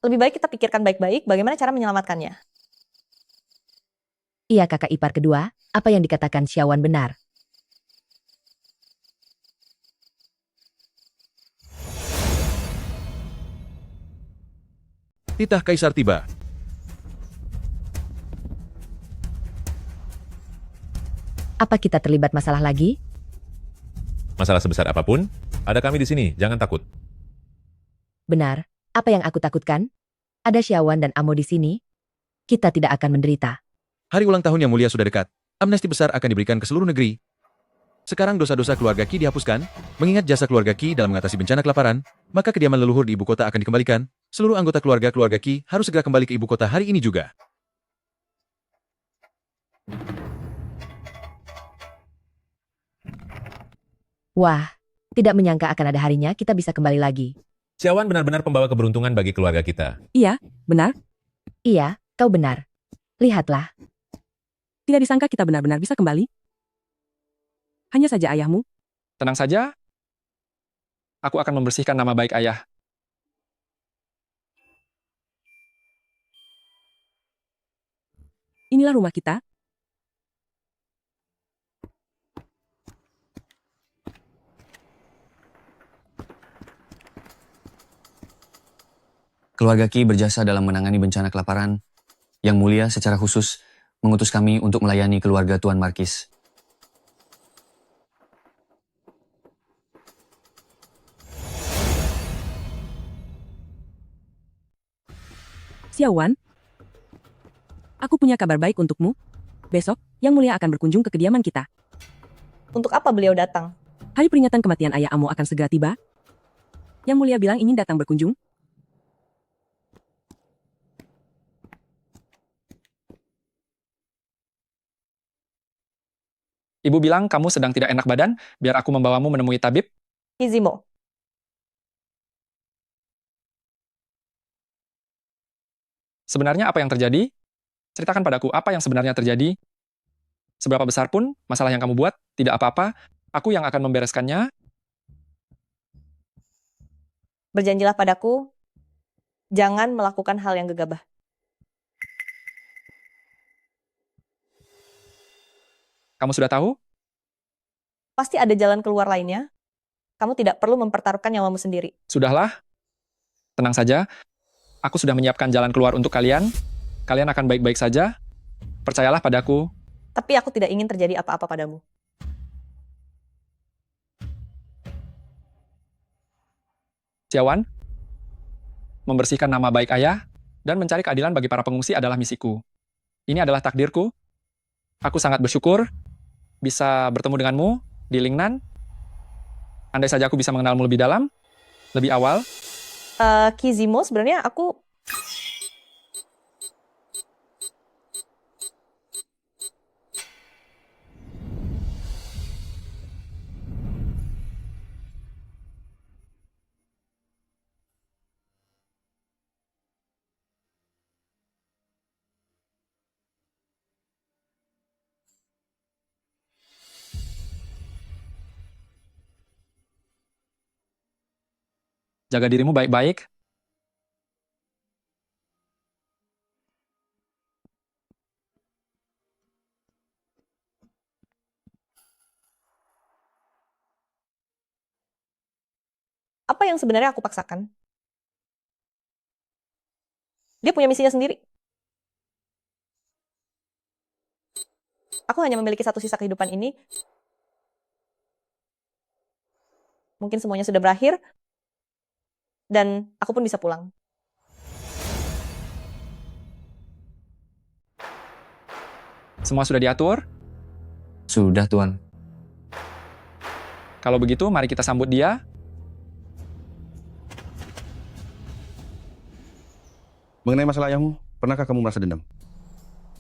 lebih baik kita pikirkan baik-baik bagaimana cara menyelamatkannya. Iya kakak ipar kedua, apa yang dikatakan Xiaowan benar. Titah Kaisar tiba. Apa kita terlibat masalah lagi? Masalah sebesar apapun, ada kami di sini, jangan takut. Benar, apa yang aku takutkan? Ada Xiaowan dan Amo di sini. Kita tidak akan menderita. Hari ulang tahun yang mulia sudah dekat. Amnesti besar akan diberikan ke seluruh negeri. Sekarang dosa-dosa keluarga Qi dihapuskan. Mengingat jasa keluarga Qi dalam mengatasi bencana kelaparan, maka kediaman leluhur di ibu kota akan dikembalikan. Seluruh anggota keluarga Qi harus segera kembali ke ibu kota hari ini juga. Wah, tidak menyangka akan ada harinya kita bisa kembali lagi. Xiaowan benar-benar pembawa keberuntungan bagi keluarga kita. Iya, benar. Iya, kau benar. Lihatlah. Tidak disangka kita benar-benar bisa kembali. Hanya saja ayahmu. Tenang saja. Aku akan membersihkan nama baik ayah. Inilah rumah kita. Keluarga Qi berjasa dalam menangani bencana kelaparan. Yang mulia secara khusus mengutus kami untuk melayani keluarga Tuan Markis. Xiaowan, aku punya kabar baik untukmu. Besok, Yang Mulia akan berkunjung ke kediaman kita. Untuk apa beliau datang? Hari peringatan kematian ayah Amo akan segera tiba. Yang Mulia bilang ingin datang berkunjung. Ibu bilang kamu sedang tidak enak badan, biar aku membawamu menemui tabib. Izimo. Sebenarnya apa yang terjadi? Ceritakan padaku apa yang sebenarnya terjadi. Seberapa besar pun masalah yang kamu buat, tidak apa-apa, aku yang akan membereskannya. Berjanjilah padaku, jangan melakukan hal yang gegabah. Kamu sudah tahu? Pasti ada jalan keluar lainnya. Kamu tidak perlu mempertaruhkan nyawamu sendiri. Sudahlah. Tenang saja. Aku sudah menyiapkan jalan keluar untuk kalian. Kalian akan baik-baik saja. Percayalah padaku. Tapi aku tidak ingin terjadi apa-apa padamu. Xiaowan, membersihkan nama baik ayah dan mencari keadilan bagi para pengungsi adalah misiku. Ini adalah takdirku. Aku sangat bersyukur bisa bertemu denganmu di Lingnan. Andai saja aku bisa mengenalmu lebih dalam, lebih awal. Kizimo, sebenarnya aku Jaga dirimu baik-baik. Apa yang sebenarnya aku paksakan? Dia punya misinya sendiri. Aku hanya memiliki satu sisa kehidupan ini. Mungkin semuanya sudah berakhir, dan aku pun bisa pulang. Semua sudah diatur? Sudah, Tuan. Kalau begitu, mari kita sambut dia. Mengenai masalah ayahmu, pernahkah kamu merasa dendam?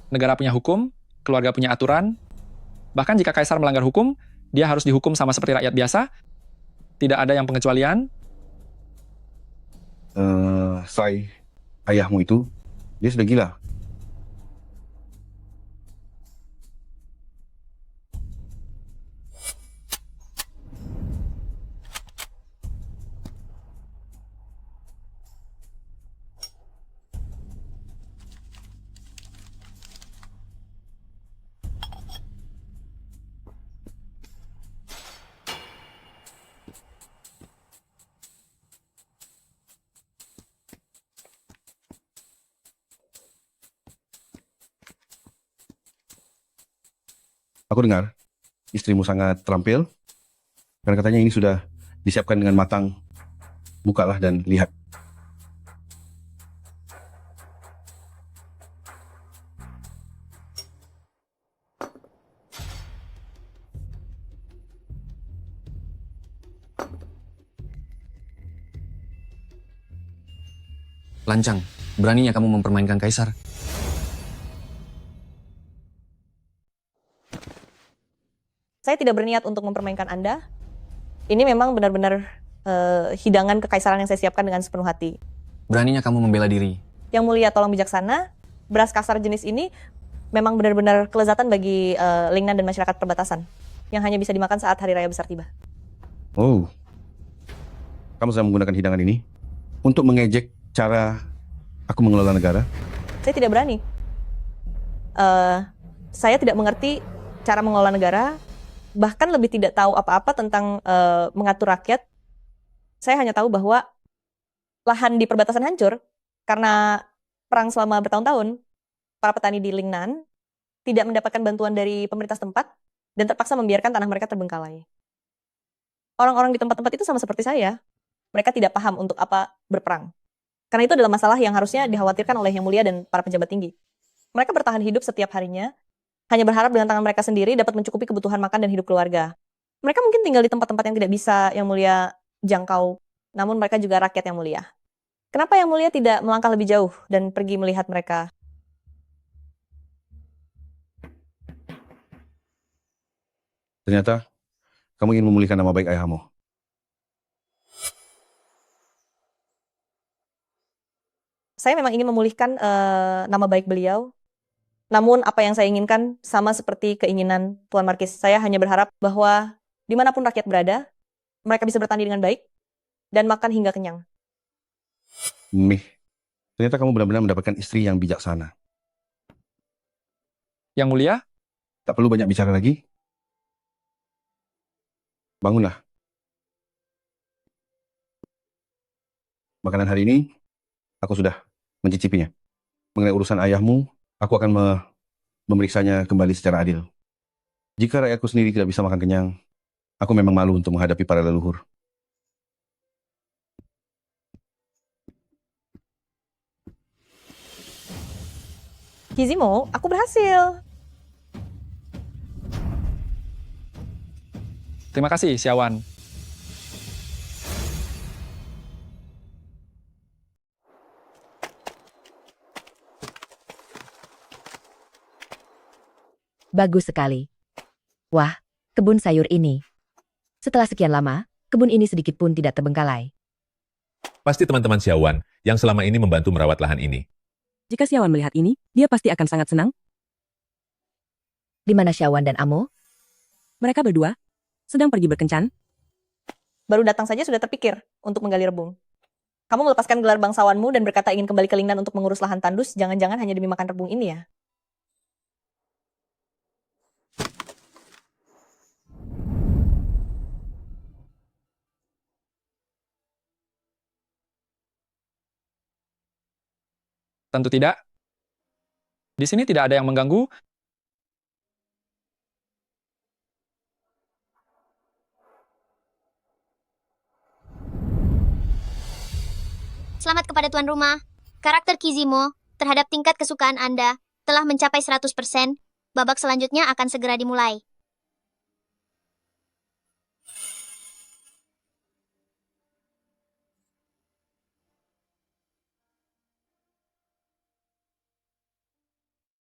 Negara punya hukum, keluarga punya aturan. Bahkan jika kaisar melanggar hukum, dia harus dihukum sama seperti rakyat biasa. Tidak ada yang pengecualian. Sai, ayahmu itu, dia sudah gila. Aku dengar istrimu sangat terampil, dan katanya ini sudah disiapkan dengan matang. Bukalah dan lihat. Lancang, beraninya kamu mempermainkan kaisar. Saya tidak berniat untuk mempermainkan Anda. Ini memang benar-benar hidangan kekaisaran yang saya siapkan dengan sepenuh hati. Beraninya kamu membela diri. Yang mulia tolong bijaksana, beras kasar jenis ini memang benar-benar kelezatan bagi Lingnan dan masyarakat perbatasan, yang hanya bisa dimakan saat hari raya besar tiba. Oh, kamu sedang menggunakan hidangan ini untuk mengejek cara aku mengelola negara? Saya tidak berani. Saya tidak mengerti cara mengelola negara, bahkan lebih tidak tahu apa-apa tentang mengatur rakyat. Saya hanya tahu bahwa lahan di perbatasan hancur karena perang selama bertahun-tahun. Para petani di Lingnan tidak mendapatkan bantuan dari pemerintah setempat dan terpaksa membiarkan tanah mereka terbengkalai. Orang-orang di tempat-tempat itu sama seperti saya. Mereka tidak paham untuk apa berperang. Karena itu adalah masalah yang harusnya dikhawatirkan oleh Yang Mulia dan para pejabat tinggi. Mereka bertahan hidup setiap harinya, hanya berharap dengan tangan mereka sendiri dapat mencukupi kebutuhan makan dan hidup keluarga. Mereka mungkin tinggal di tempat-tempat yang tidak bisa Yang Mulia jangkau, namun mereka juga rakyat Yang Mulia. Kenapa Yang Mulia tidak melangkah lebih jauh dan pergi melihat mereka? Ternyata kamu ingin memulihkan nama baik ayahmu. Saya memang ingin memulihkan nama baik beliau. Namun apa yang saya inginkan sama seperti keinginan Tuan Markis. Saya hanya berharap bahwa dimanapun rakyat berada, mereka bisa bertani dengan baik dan makan hingga kenyang. Mih, ternyata kamu benar-benar mendapatkan istri yang bijaksana. Yang Mulia? Tak perlu banyak bicara lagi. Bangunlah. Makanan hari ini, aku sudah mencicipinya. Mengenai urusan ayahmu, aku akan memeriksanya kembali secara adil. Jika rakyatku sendiri tidak bisa makan kenyang, aku memang malu untuk menghadapi para leluhur. Kizimo, aku berhasil. Terima kasih, Xiaowan. Bagus sekali. Wah, kebun sayur ini. Setelah sekian lama, kebun ini sedikit pun tidak terbengkalai. Pasti teman-teman Xiaowan yang selama ini membantu merawat lahan ini. Jika Xiaowan melihat ini, dia pasti akan sangat senang. Di mana Xiaowan dan Amo? Mereka berdua sedang pergi berkencan. Baru datang saja sudah terpikir untuk menggali rebung. Kamu melepaskan gelar bangsawanmu dan berkata ingin kembali ke Lingnan untuk mengurus lahan tandus, jangan-jangan hanya demi makan rebung ini ya? Tentu tidak. Di sini tidak ada yang mengganggu. Selamat kepada tuan rumah. Karakter Kizimo terhadap tingkat kesukaan Anda telah mencapai 100%. Babak selanjutnya akan segera dimulai.